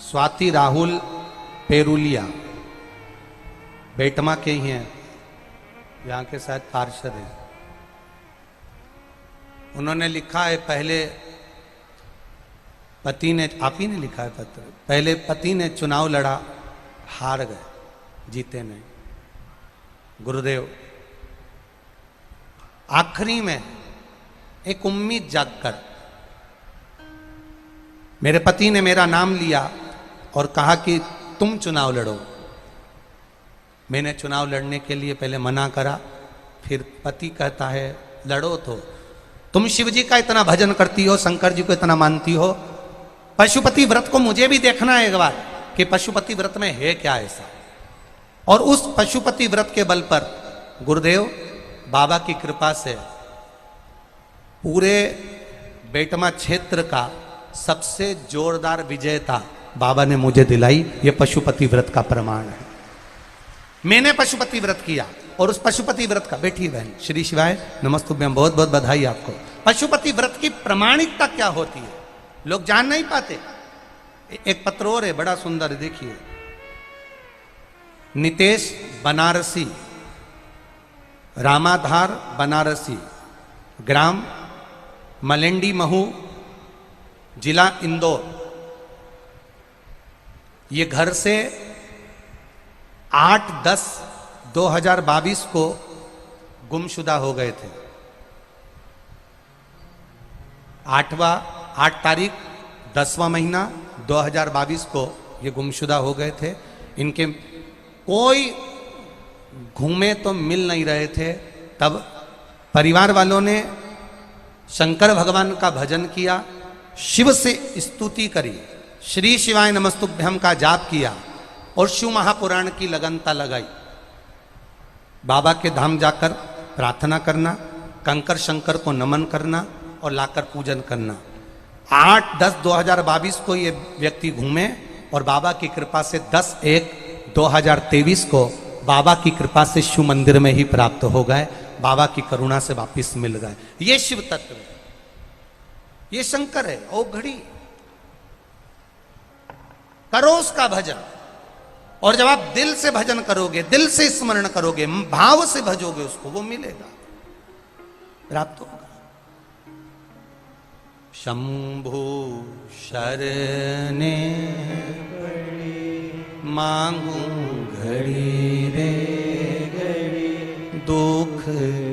Speaker 1: स्वाति राहुल पेरुलिया, बेटमा के ही हैं, यहाँ के शायद पार्षद हैं। उन्होंने लिखा है, पहले पति ने, आप ही ने लिखा है पत्र, पहले पति ने चुनाव लड़ा, हार गए, जीते नहीं। गुरुदेव, आखिरी में एक उम्मीद जागकर मेरे पति ने मेरा नाम लिया और कहा कि तुम चुनाव लड़ो। मैंने चुनाव लड़ने के लिए पहले मना करा, फिर पति कहता है लड़ो। तो तुम शिव जी का इतना भजन करती हो, शंकर जी को इतना मानती हो, पशुपति व्रत को मुझे भी देखना है एक बार कि पशुपति व्रत में है क्या ऐसा। और उस पशुपति व्रत के बल पर गुरुदेव बाबा की कृपा से पूरे बेटमा क्षेत्र का सबसे जोरदार विजेता बाबा ने मुझे दिलाई। ये पशुपति व्रत का प्रमाण है। मैंने पशुपति व्रत किया और उस पशुपति व्रत का, बेटी बहन श्री शिवाय नमस्तुभ्यम, बहुत बहुत बधाई आपको। पशुपति व्रत की प्रमाणिकता क्या होती है लोग जान नहीं पाते। एक पत्र और है बड़ा सुंदर, देखिए। नितेश बनारसी, रामाधार बनारसी, ग्राम मलेंडी महू, जिला इंदौर। ये घर से 8/10/2022 को गुमशुदा हो गए थे। 8 तारीख 10वां महीना 2022 को ये गुमशुदा हो गए थे। इनके कोई घूमे तो मिल नहीं रहे थे। तब परिवार वालों ने शंकर भगवान का भजन किया, शिव से स्तुति करी, श्री शिवाय नमस्तुभ्यम का जाप किया और शिव महापुराण की लगनता लगाई। बाबा के धाम जाकर प्रार्थना करना, कंकर शंकर को नमन करना और लाकर पूजन करना। 8/10/2022 को ये व्यक्ति घूमे और बाबा की कृपा से 10/1/2023 को बाबा की कृपा से शिव मंदिर में ही प्राप्त हो गए, बाबा की करुणा से वापिस मिल गए। ये शिव तत्व है, ये शंकर है। ओ घड़ी करो उसका भजन। और जब आप दिल से भजन करोगे, दिल से स्मरण करोगे, भाव से भजोगे उसको, वो मिलेगा, प्राप्त होगा। शंभु शरणे मांगू घड़ी रे घड़ी, दुख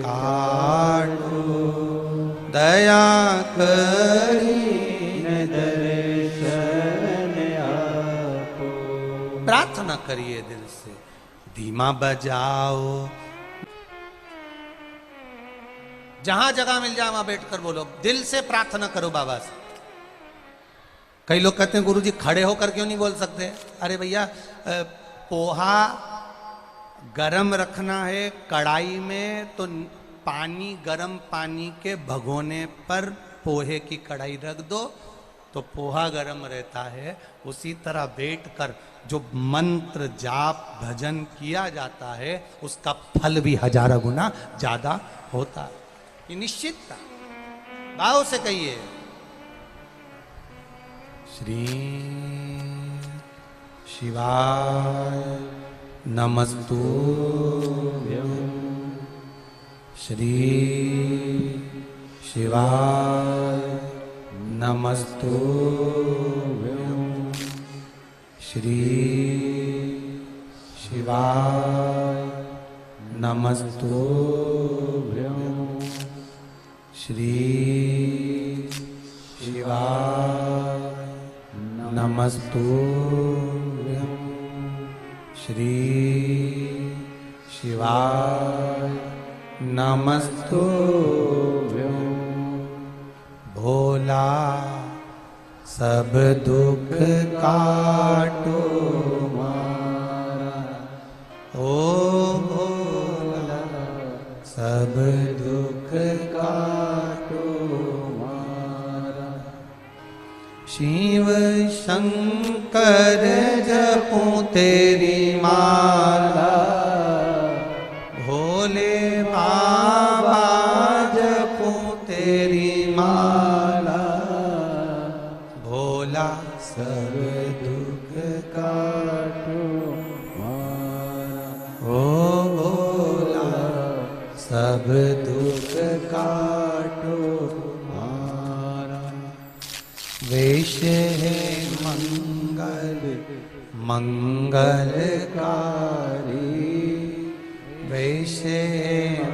Speaker 1: काटो दया करी
Speaker 2: दर्शन आपो।
Speaker 1: प्रार्थना करिए दिल से, धीमा बजाओ, जहां जगह मिल जाए वहां बैठकर बोलो, दिल से प्रार्थना करो बाबा से। कई लोग कहते हैं गुरुजी खड़े होकर क्यों नहीं बोल सकते? अरे भैया, पोहा गरम रखना है कढ़ाई में, तो पानी, गरम पानी के भगोने पर पोहे की कढ़ाई रख दो तो पोहा गरम रहता है। उसी तरह बैठकर जो मंत्र जाप भजन किया जाता है उसका फल भी 1000 गुना ज्यादा होता है। ये निश्चितता, भाव से कहिए। श्री शिवाय नमस्तुभ्यं, श्री शिवाय नमस्तुभ्यं, श्री शिवाय नमस्तुभ्यं, श्री शिवाय नमस्तुभ्यं, श्री शिवाय नमस्तुभ्यं। भोला सब दुख काटो मारा, ओ भोला सब दुख काटो मारा। शिव शंकर जपूं तेरी माला, भोले बाबा जपूं तेरी माला, भोला सब दुख
Speaker 2: काटो मारा,
Speaker 1: ओ भोला सब दुख काटो मारा। वेश है मंगल मंगलकारी, वेश है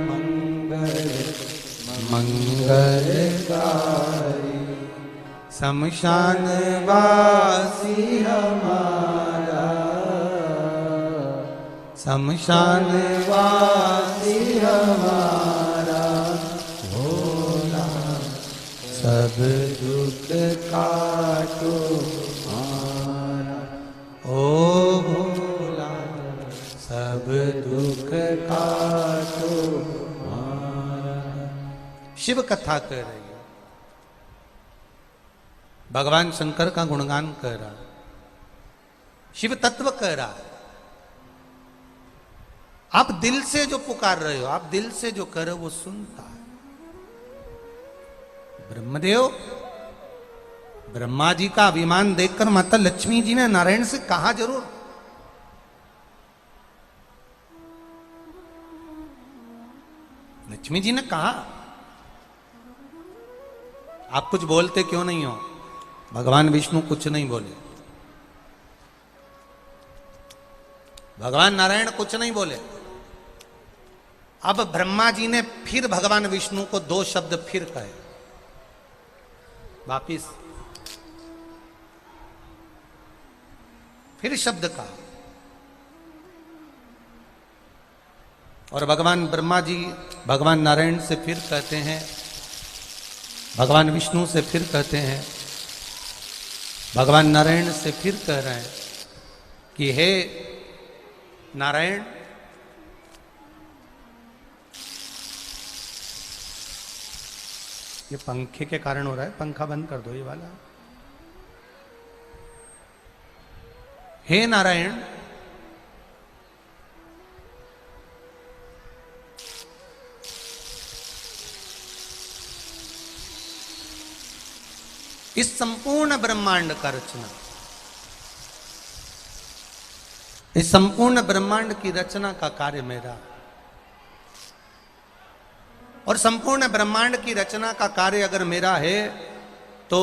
Speaker 1: मंगल मंगलकारी। शमशान वासी हमारा, शमशान वासी हमारा, भोला सब दुख काटो मारा, ओ भोला सब दुख काटो मारा। शिव कथा कर रही है, भगवान शंकर का गुणगान कर रहा, शिव तत्व कह रहा है। आप दिल से जो पुकार रहे हो, आप दिल से जो कर रहे हो वो सुनता है। ब्रह्मदेव, ब्रह्मा जी का अभिमान देखकर माता लक्ष्मी जी ने नारायण से कहा जरूर, लक्ष्मी जी ने कहा आप कुछ बोलते क्यों नहीं हो? भगवान विष्णु कुछ नहीं बोले, भगवान नारायण कुछ नहीं बोले। अब ब्रह्मा जी ने फिर भगवान विष्णु को 2 शब्द फिर कहे, वापिस फिर शब्द कहा, और भगवान ब्रह्मा जी भगवान नारायण से फिर कहते हैं, भगवान विष्णु से फिर कहते हैं, भगवान नारायण से फिर कह रहे हैं कि हे नारायण, ये पंखे के कारण हो रहा है, पंखा बंद कर दो ये वाला। हे नारायण, इस संपूर्ण ब्रह्मांड का रचना इस संपूर्ण ब्रह्मांड की रचना का कार्य मेरा, और संपूर्ण ब्रह्मांड की रचना का कार्य अगर मेरा है तो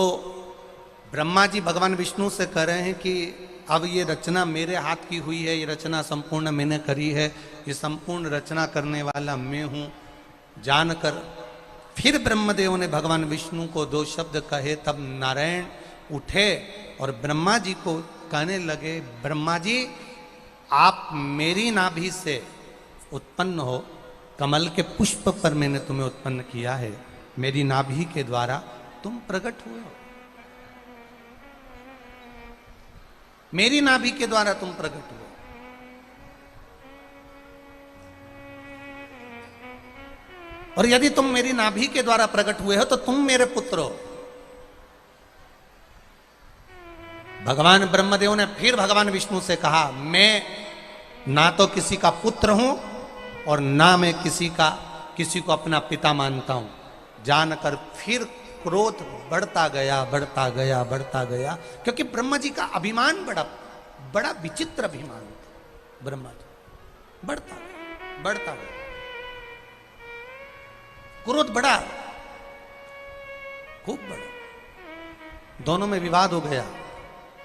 Speaker 1: ब्रह्मा जी भगवान विष्णु से कह रहे हैं कि अब ये रचना मेरे हाथ की हुई है, ये रचना संपूर्ण मैंने करी है, ये संपूर्ण रचना करने वाला मैं हूं जानकर फिर ब्रह्मदेव ने भगवान विष्णु को दो शब्द कहे। तब नारायण उठे और ब्रह्मा जी को कहने लगे, ब्रह्मा जी आप मेरी नाभि से उत्पन्न हो, कमल के पुष्प पर मैंने तुम्हें उत्पन्न किया है, मेरी नाभि के द्वारा तुम प्रकट हुए हो, मेरी नाभि के द्वारा तुम प्रकट हुए। और यदि तुम मेरी नाभि के द्वारा प्रकट हुए हो तो तुम मेरे पुत्र हो। भगवान ब्रह्मदेव ने फिर भगवान विष्णु से कहा, मैं ना तो किसी का पुत्र हूं और ना मैं किसी को अपना पिता मानता हूं। जानकर फिर क्रोध बढ़ता गया बढ़ता गया बढ़ता गया, क्योंकि ब्रह्मा जी का अभिमान बड़ा विचित्र अभिमान था। ब्रह्मा जी बढ़ता गया, क्रोध बढ़ा, खूब बढ़ा, दोनों में विवाद हो गया।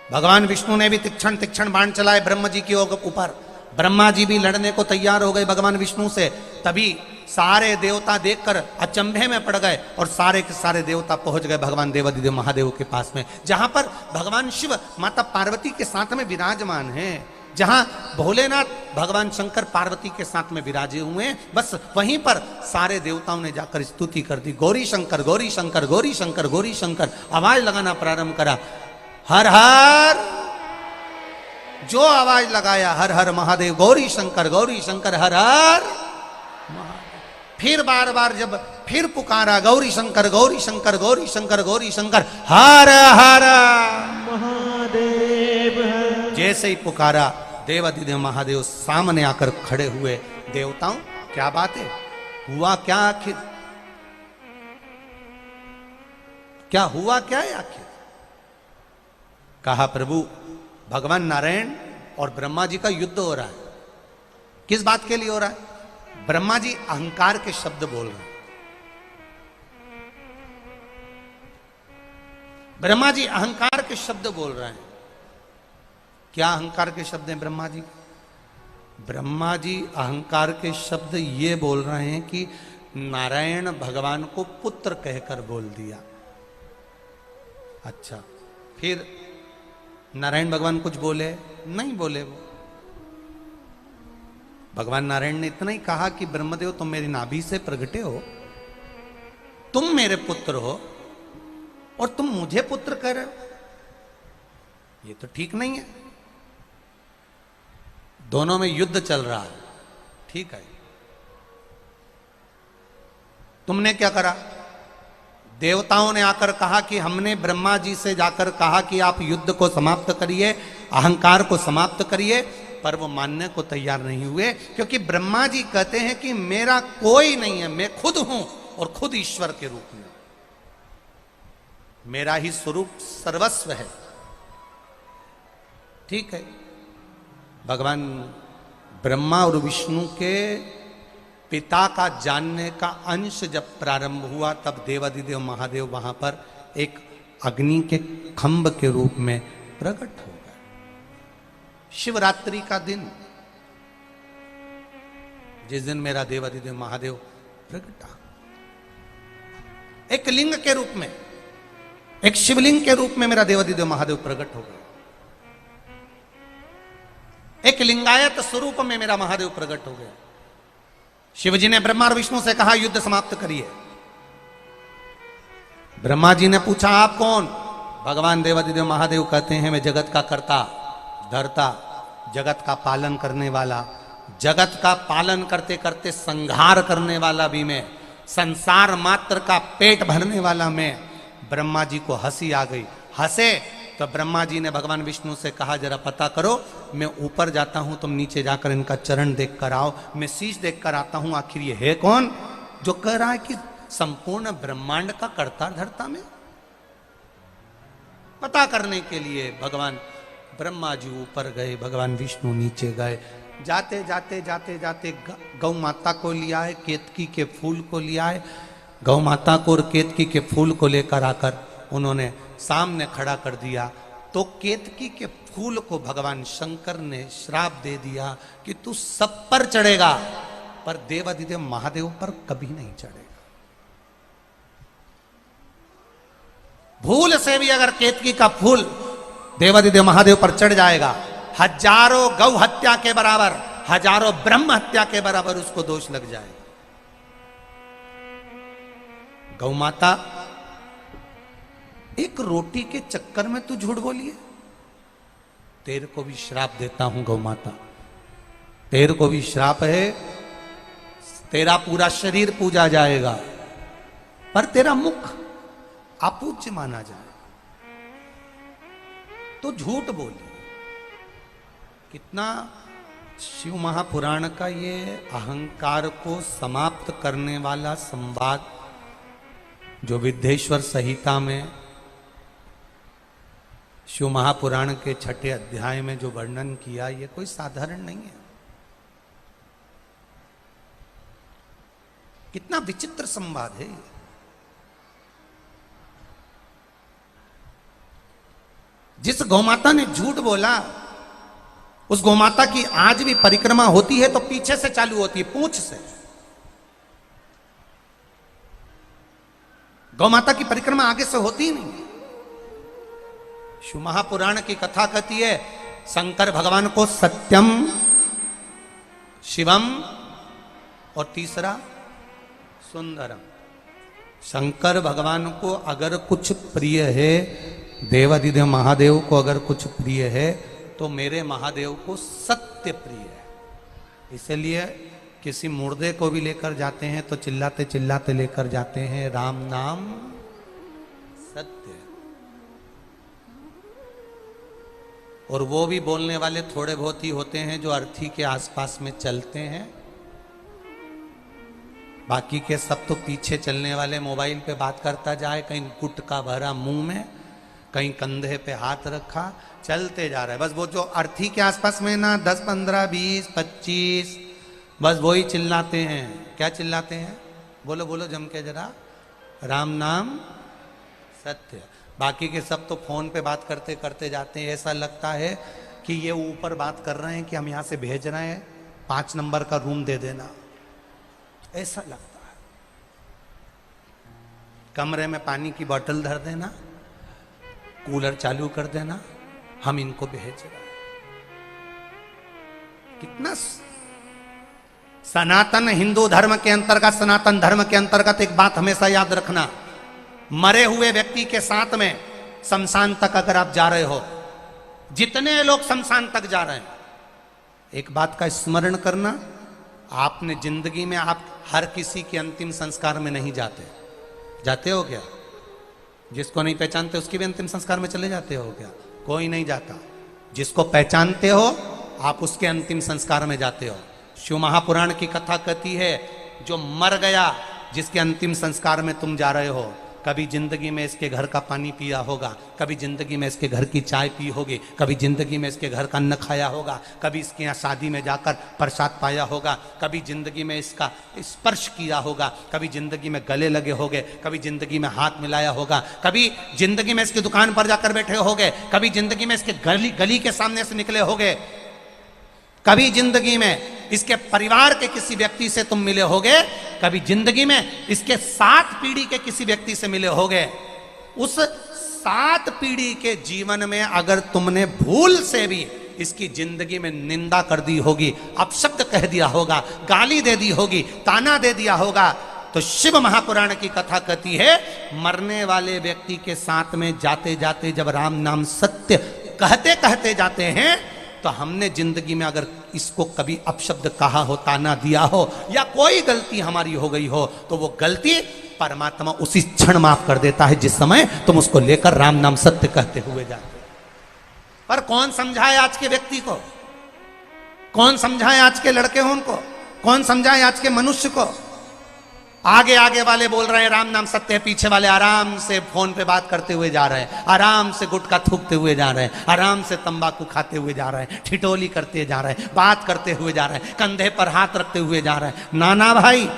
Speaker 1: भगवान विष्णु ने भी तीक्ष्ण बाण चलाए ब्रह्मा जी के ऊपर, ब्रह्मा जी भी लड़ने को तैयार हो गए भगवान विष्णु से। तभी सारे देवता देखकर अचंभे में पड़ गए और सारे के सारे देवता पहुंच गए भगवान देवादिदेव महादेव के पास में, जहां पर भगवान शिव माता पार्वती के साथ में विराजमान हैं, जहां भोलेनाथ भगवान शंकर पार्वती के साथ में विराजे हुए हैं। बस वहीं पर सारे देवताओं ने जाकर स्तुति कर दी, गौरी शंकर गौरी शंकर गौरी शंकर गौरी शंकर, आवाज लगाना प्रारंभ करा, हर हर, जो आवाज लगाया हर हर महादेव, गौरी शंकर हर हर। फिर बार बार जब फिर पुकारा, गौरी शंकर गौरी शंकर गौरी शंकर गौरी शंकर हर हर
Speaker 2: महादेव।
Speaker 1: जैसे ही पुकारा देवादिदेव महादेव सामने आकर खड़े हुए। देवताओं क्या बात है, हुआ क्या आखिर, क्या हुआ क्या है आखिर? कहा, प्रभु भगवान नारायण और ब्रह्मा जी का युद्ध हो रहा है। किस बात के लिए हो रहा है? ब्रह्मा जी अहंकार के शब्द बोल रहे हैं, ब्रह्मा जी अहंकार के शब्द बोल रहे हैं। क्या अहंकार के शब्द हैं ब्रह्मा जी? ब्रह्मा जी अहंकार के शब्द ये बोल रहे हैं कि नारायण भगवान को पुत्र कहकर बोल दिया। अच्छा, फिर नारायण भगवान कुछ बोले? नहीं बोले। वो भगवान नारायण ने इतना ही कहा कि ब्रह्मदेव तुम मेरी नाभि से प्रगटे हो, तुम मेरे पुत्र हो और तुम मुझे पुत्र कह रहे हो, ये तो ठीक नहीं है। दोनों में युद्ध चल रहा है, ठीक है। तुमने क्या करा? देवताओं ने आकर कहा कि हमने ब्रह्मा जी से जाकर कहा कि आप युद्ध को समाप्त करिए, अहंकार को समाप्त करिए, पर वो मानने को तैयार नहीं हुए, क्योंकि ब्रह्मा जी कहते हैं कि मेरा कोई नहीं है, मैं खुद हूं और खुद ईश्वर के रूप में, मेरा ही स्वरूप सर्वस्व है। ठीक है, भगवान ब्रह्मा और विष्णु के पिता का जानने का अंश जब प्रारंभ हुआ, तब देवादिदेव महादेव वहां पर एक अग्नि के खंभ के रूप में प्रकट हो गए। शिवरात्रि का दिन, जिस दिन मेरा देवादिदेव महादेव प्रकटा, एक लिंग के रूप में, एक शिवलिंग के रूप में मेरा देवादिदेव महादेव प्रकट हो गए। एक लिंगायत स्वरूप में मेरा महादेव प्रकट हो गया। शिवजी ने ब्रह्मा और विष्णु से कहा युद्ध समाप्त करिए। ब्रह्मा जी ने पूछा आप कौन? भगवान देवादिदेव महादेव कहते हैं मैं जगत का कर्ता धर्ता, जगत का पालन करने वाला, जगत का पालन करते करते संहार करने वाला भी मैं, संसार मात्र का पेट भरने वाला मैं। ब्रह्मा जी को हंसी आ गई, हंसे तो ब्रह्मा जी ने भगवान विष्णु से कहा जरा पता करो, मैं ऊपर जाता हूं, तुम नीचे जाकर इनका चरण देख कर आओ, मैं शीश देख कर आता हूं, आखिर ये है कौन जो कह रहा है कि संपूर्ण ब्रह्मांड का कर्ता धर्ता में। पता करने के लिए भगवान ब्रह्मा जी ऊपर गए, भगवान विष्णु नीचे गए। जाते जाते जाते जाते गौ माता को लिया है, केतकी के फूल को लिया है। गौ माता को और केतकी के फूल को लेकर आकर उन्होंने सामने खड़ा कर दिया। तो केतकी के फूल को भगवान शंकर ने श्राप दे दिया कि तू सब पर चढ़ेगा, पर देवाधिदेव महादेव पर कभी नहीं चढ़ेगा। भूल से भी अगर केतकी का फूल देवाधिदेव महादेव पर चढ़ जाएगा, हजारों गौ हत्या के बराबर, हजारों ब्रह्म हत्या के बराबर उसको दोष लग जाएगा। गौ माता, एक रोटी के चक्कर में तू झूठ बोलिए, तेरे को भी श्राप देता हूं गौ माता, तेरे को भी श्राप है, तेरा पूरा शरीर पूजा जाएगा पर तेरा मुख अपूज्य माना जाएगा। तो झूठ बोलिए। कितना शिव महापुराण का ये अहंकार को समाप्त करने वाला संवाद जो विद्येश्वर संहिता में शिव महापुराण के 6ठे अध्याय में जो वर्णन किया, ये कोई साधारण नहीं है। कितना विचित्र संवाद है ये। जिस गौमाता ने झूठ बोला, उस गौमाता की आज भी परिक्रमा होती है तो पीछे से चालू होती है, पूंछ से। गौमाता की परिक्रमा आगे से होती ही नहीं। शिव महापुराण की कथा कहती है, शंकर भगवान को सत्यम, शिवम और तीसरा सुंदरम। शंकर भगवान को अगर कुछ प्रिय है, देवाधिदेव महादेव को अगर कुछ प्रिय है, तो मेरे महादेव को सत्य प्रिय है। इसलिए किसी मुर्दे को भी लेकर जाते हैं तो चिल्लाते चिल्लाते लेकर जाते हैं, राम नाम सत्य। और वो भी बोलने वाले थोड़े बहुत ही होते हैं जो अर्थी के आसपास में चलते हैं, बाकी के सब तो पीछे चलने वाले मोबाइल पे बात करता जाए, कहीं गुटखा भरा मुंह में, कहीं कंधे पे हाथ रखा, चलते जा रहा है। बस वो जो अर्थी के आसपास में ना 10, 15, 20, 25, बस वही चिल्लाते हैं। क्या चिल्लाते हैं? बोलो बोलो जम के जरा, राम नाम सत्य। बाकी के सब तो फोन पे बात करते करते जाते हैं। ऐसा लगता है कि ये ऊपर बात कर रहे हैं कि हम यहाँ से भेज रहे हैं, 5 नंबर का रूम दे देना, ऐसा लगता है। कमरे में पानी की बोतल धर देना, कूलर चालू कर देना, हम इनको भेज रहे हैं। कितना सनातन हिंदू धर्म के अंतर्गत, सनातन धर्म के अंतर्गत एक बात हमेशा याद रखना, मरे हुए व्यक्ति के साथ में शमशान तक अगर आप जा रहे हो, जितने लोग शमशान तक जा रहे हैं, एक बात का स्मरण करना, आपने जिंदगी में आप हर किसी के अंतिम संस्कार में नहीं जाते। जाते हो क्या? जिसको नहीं पहचानते उसके भी अंतिम संस्कार में चले जाते हो क्या? कोई नहीं जाता। जिसको पहचानते हो आप उसके अंतिम संस्कार में जाते हो। शिव महापुराण की कथा कहती है, जो मर गया, जिसके अंतिम संस्कार में तुम जा रहे हो, कभी जिंदगी में इसके घर का पानी पिया होगा, कभी जिंदगी में इसके घर की चाय पी होगी, कभी जिंदगी में इसके घर का अन्न खाया होगा, कभी इसके यहाँ शादी में जाकर प्रसाद पाया होगा, कभी जिंदगी में इसका स्पर्श किया होगा, कभी जिंदगी में गले लगे होंगे, कभी जिंदगी में हाथ मिलाया होगा, कभी जिंदगी में इसकी दुकान पर जाकर बैठे होंगे, कभी जिंदगी में इसके गली के सामने से निकले होंगे, कभी जिंदगी में इसके परिवार के किसी व्यक्ति से तुम मिले होगे, कभी जिंदगी में इसके 7 पीढ़ी के किसी व्यक्ति से मिले होगे। उस 7 पीढ़ी के जीवन में अगर तुमने भूल से भी इसकी जिंदगी में निंदा कर दी होगी, अपशब्द कह दिया होगा, गाली दे दी होगी, ताना दे दिया होगा, तो शिव महापुराण की कथा कहती है, मरने वाले व्यक्ति के साथ में जाते जाते जब राम नाम सत्य कहते कहते जाते हैं, तो हमने जिंदगी में अगर इसको कभी अपशब्द कहा हो, ताना दिया हो, या कोई गलती हमारी हो गई हो, तो वो गलती परमात्मा उसी क्षण माफ कर देता है जिस समय तुम उसको लेकर राम नाम सत्य कहते हुए जाते। पर कौन समझाए आज के व्यक्ति को? कौन समझाए आज के लड़के हो उनको? कौन समझाए आज के मनुष्य को? आगे आगे वाले बोल रहे हैं राम नाम सत्य है, पीछे वाले आराम से फोन पे बात करते हुए जा रहे हैं, आराम से गुटखा थूकते हुए जा रहे हैं, आराम से तंबाकू खाते हुए जा रहे हैं, ठिठोली करते जा रहे हैं, बात करते हुए जा रहे हैं, कंधे पर हाथ रखते हुए जा रहे हैं। नाना भाई,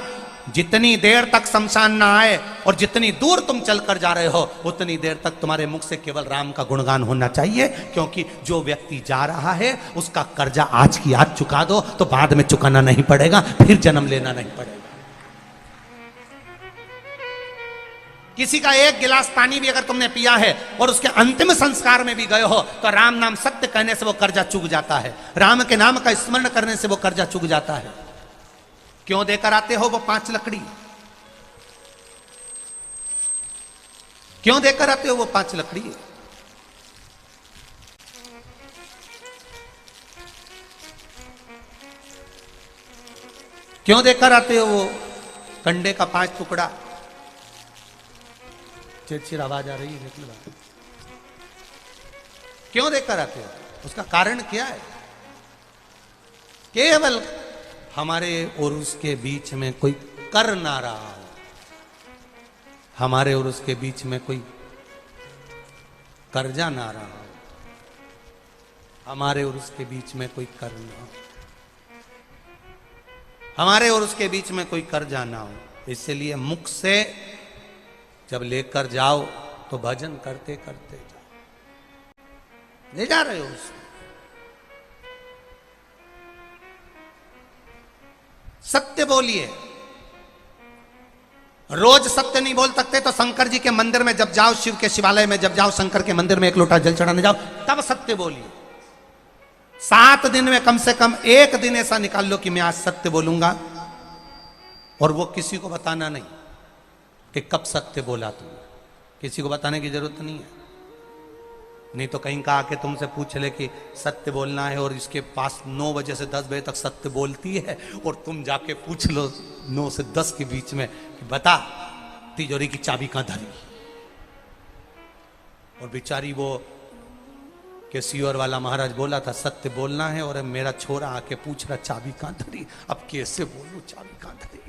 Speaker 1: जितनी देर तक शमशान ना आए और जितनी दूर तुम चलकर जा रहे हो उतनी देर तक तुम्हारे मुख से केवल राम का गुणगान होना चाहिए, क्योंकि जो व्यक्ति जा रहा है उसका कर्जा आज की आज चुका दो तो बाद में चुकाना नहीं पड़ेगा, फिर जन्म लेना नहीं पड़ेगा। किसी का एक गिलास पानी भी अगर तुमने पिया है और उसके अंतिम संस्कार में भी गए हो तो राम नाम सत्य कहने से वो कर्जा चुक जाता है, राम के नाम का स्मरण करने से वो कर्जा चुक जाता है। क्यों देकर आते हो वो 5 लकड़ी? क्यों देकर आते हो वो 5 लकड़ी? क्यों देकर आते हो वो कंडे का 5 टुकड़ा? चिड़चिड़ आवाज आ रही है, निकल बात। क्यों देकर आते हो? उसका कारण क्या है? केवल हमारे और उसके बीच में कोई कर ना रहा हो, हमारे और उसके बीच में कोई कर्जा ना रहा हो, हमारे और उसके बीच में कोई कर ना हो, हमारे और उसके बीच में कोई कर्जा ना हो। इसलिए मुख से जब लेकर जाओ तो भजन करते करते जाओ। ले जा रहे हो उसको, सत्य बोलिए। रोज सत्य नहीं बोल सकते तो शंकर जी के मंदिर में जब जाओ, शिव के शिवालय में जब जाओ, शंकर के मंदिर में 1 लोटा जल चढ़ाने जाओ, तब सत्य बोलिए। 7 दिन में कम से कम 1 दिन ऐसा निकाल लो कि मैं आज सत्य बोलूंगा, और वो किसी को बताना नहीं कि कब सत्य बोला तुमने, किसी को बताने की जरूरत नहीं है। नहीं तो कहीं का आके तुमसे पूछ ले कि सत्य बोलना है और इसके पास 9 बजे से 10 बजे तक सत्य बोलती है, और तुम जाके पूछ लो 9 से 10 के बीच में कि बता तिजोरी की चाबी कहां धरी, और बेचारी वो केसियोर वाला महाराज बोला था सत्य बोलना है, और मेरा छोरा आके पूछ रहा चाबी कहां धरी, अब कैसे बोलूं चाबी कहां धरी।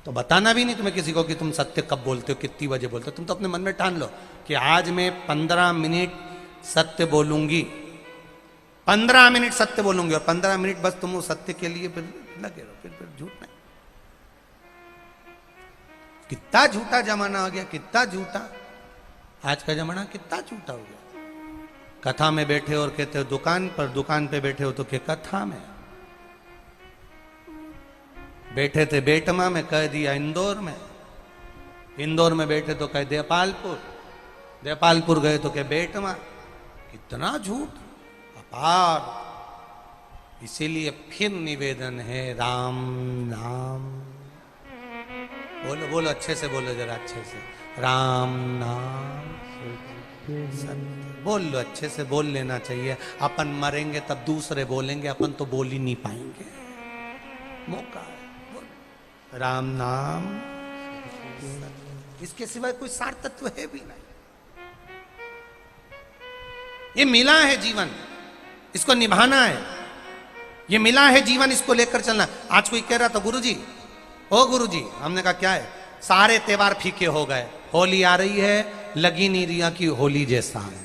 Speaker 1: तो बताना भी नहीं तुम्हें किसी को कि तुम सत्य कब बोलते हो, कितनी बजे बोलते हो। तुम तो अपने मन में ठान लो कि आज मैं 15 मिनट सत्य बोलूंगी, 15 मिनट सत्य बोलूंगी, और 15 मिनट बस तुम उस सत्य के लिए फिर लगे रहो, फिर झूठ नहीं। कितना झूठा जमाना आ गया, कितना झूठा आज का जमाना, कितना झूठा हो गया। कथा में बैठे और कहते हो दुकान पर, दुकान पे बैठे हो तो क्या कथा में बैठे थे, बेटमा में कह दिया इंदौर में, इंदौर में बैठे तो कह देपालपुर, देपालपुर गए तो कह बेटमा। कितना झूठ अपार। इसीलिए फिर निवेदन है राम नाम बोलो, बोलो अच्छे से बोलो, जरा अच्छे से, राम नाम सत्य बोल लो, अच्छे से बोल लेना चाहिए। अपन मरेंगे तब दूसरे बोलेंगे, अपन तो बोल ही नहीं पाएंगे। मौका है, बोल राम नाम सत्य। इसके सिवाय कोई सार तत्व है भी नहीं। ये मिला है जीवन, इसको निभाना है। ये मिला है जीवन, इसको लेकर चलना। आज कोई कह रहा था गुरुजी, ओ गुरुजी, हमने कहा क्या है, सारे त्योहार फीके हो गए, होली आ रही है, लगी नहीं रिया की होली जैसा है,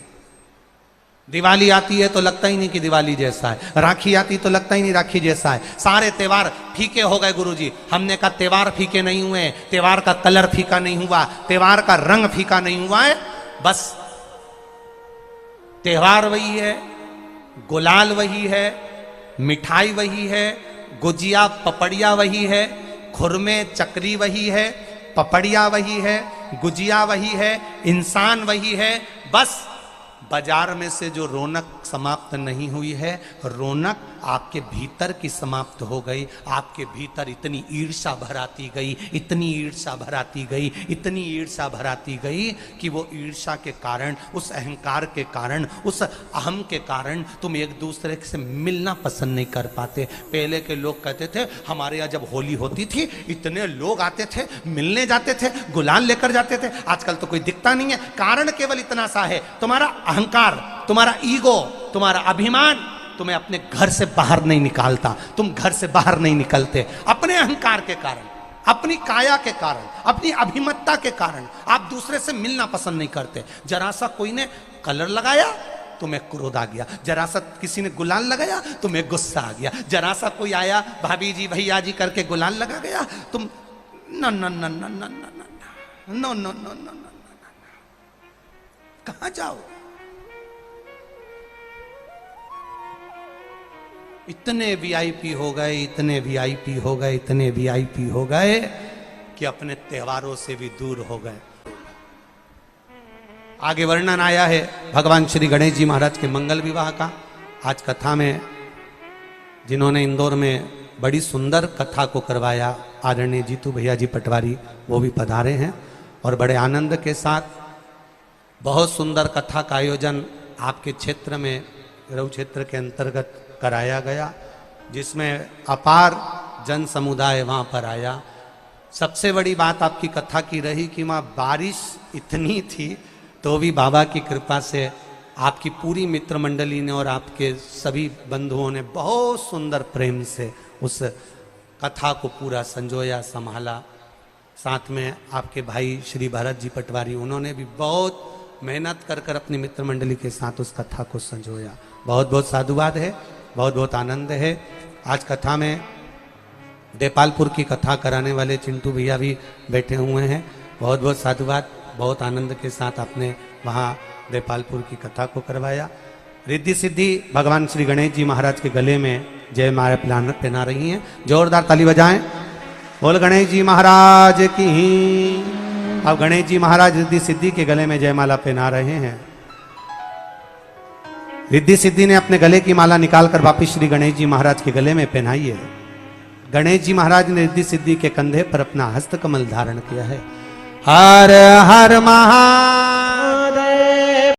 Speaker 1: दिवाली आती है तो लगता ही नहीं कि दिवाली जैसा है, राखी आती तो लगता ही नहीं राखी जैसा है, सारे त्योहार फीके हो गए गुरुजी। हमने कहा त्योहार फीके नहीं हुए, त्योहार का कलर फीका नहीं हुआ, त्योहार का रंग फीका नहीं हुआ है, बस त्योहार वही है, गुलाल वही है, मिठाई वही है, गुजिया पपड़िया वही है, खुरमे चकरी वही है, पपड़िया वही है, गुजिया वही है, इंसान वही है। बस बाजार में से जो रौनक समाप्त नहीं हुई है, रौनक आपके भीतर की समाप्त हो गई। आपके भीतर इतनी ईर्ष्या भराती गई, इतनी ईर्ष्या भराती गई, इतनी ईर्ष्या भराती गई कि वो ईर्ष्या के कारण, उस अहंकार के कारण, उस अहम के कारण तुम एक दूसरे से मिलना पसंद नहीं कर पाते। पहले के लोग कहते थे हमारे यहाँ जब होली होती थी इतने लोग आते थे, मिलने जाते थे, गुलाल लेकर जाते थे। आजकल तो कोई दिखता नहीं है। कारण केवल इतना सा है, तुम्हारा अहंकार, तुम्हारा ईगो, तुम्हारा अभिमान तुम्हें अपने घर से बाहर नहीं निकालता। तुम घर से बाहर नहीं निकलते अपने अहंकार के कारण। अपनी काया के कारण, अपनी अभिमतता के कारण आप दूसरे से मिलना पसंद नहीं करते। जरा सा कोई ने कलर लगाया तुम्हें क्रोध आ गया, जरा सा किसी ने गुलाल लगाया तुम्हें गुस्सा आ गया, जरा सा कोई आया भाभी जी भैया जी करके गुलाल लगा गया तुम न न न न न न no no no no no, कहां जाओ? इतने वीआईपी हो गए, इतने वीआईपी हो गए, इतने वीआईपी हो गए कि अपने त्योहारों से भी दूर हो गए। आगे वर्णन आया है भगवान श्री गणेश जी महाराज के मंगल विवाह का। आज कथा में जिन्होंने इंदौर में बड़ी सुंदर कथा को करवाया, आदरणीय जीतू भैया जी पटवारी, वो भी पधारे हैं और बड़े आनंद के साथ बहुत सुंदर कथा का आयोजन आपके क्षेत्र में, रऊ क्षेत्र के अंतर्गत कराया गया, जिसमें अपार जन समुदाय वहाँ पर आया। सबसे बड़ी बात आपकी कथा की रही कि वहाँ बारिश इतनी थी तो भी बाबा की कृपा से आपकी पूरी मित्र मंडली ने और आपके सभी बंधुओं ने बहुत सुंदर प्रेम से उस कथा को पूरा संजोया, संभाला। साथ में आपके भाई श्री भरत जी पटवारी, उन्होंने भी बहुत मेहनत कर कर अपनी मित्र मंडली के साथ उस कथा को संजोया। बहुत बहुत साधुवाद है, बहुत बहुत आनंद है। आज कथा में देपालपुर की कथा कराने वाले चिंटू भैया भी बैठे हुए हैं। बहुत बहुत साधुवाद, बहुत आनंद के साथ आपने वहाँ देपालपुर की कथा को करवाया। रिद्धि सिद्धि भगवान श्री गणेश जी महाराज के गले में जय माला पहना रही हैं। जोरदार ताली बजाएं, बोल गणेश जी महाराज की। अब गणेश जी महाराज रिद्धि सिद्धि के गले में जयमाला पहना रहे हैं। रिद्धि सिद्धि ने अपने गले की माला निकालकर वापिस श्री गणेश जी महाराज के गले में पहनाई है। गणेश जी महाराज ने रिद्धि सिद्धि के कंधे पर अपना हस्त कमल धारण किया है। हर हर महा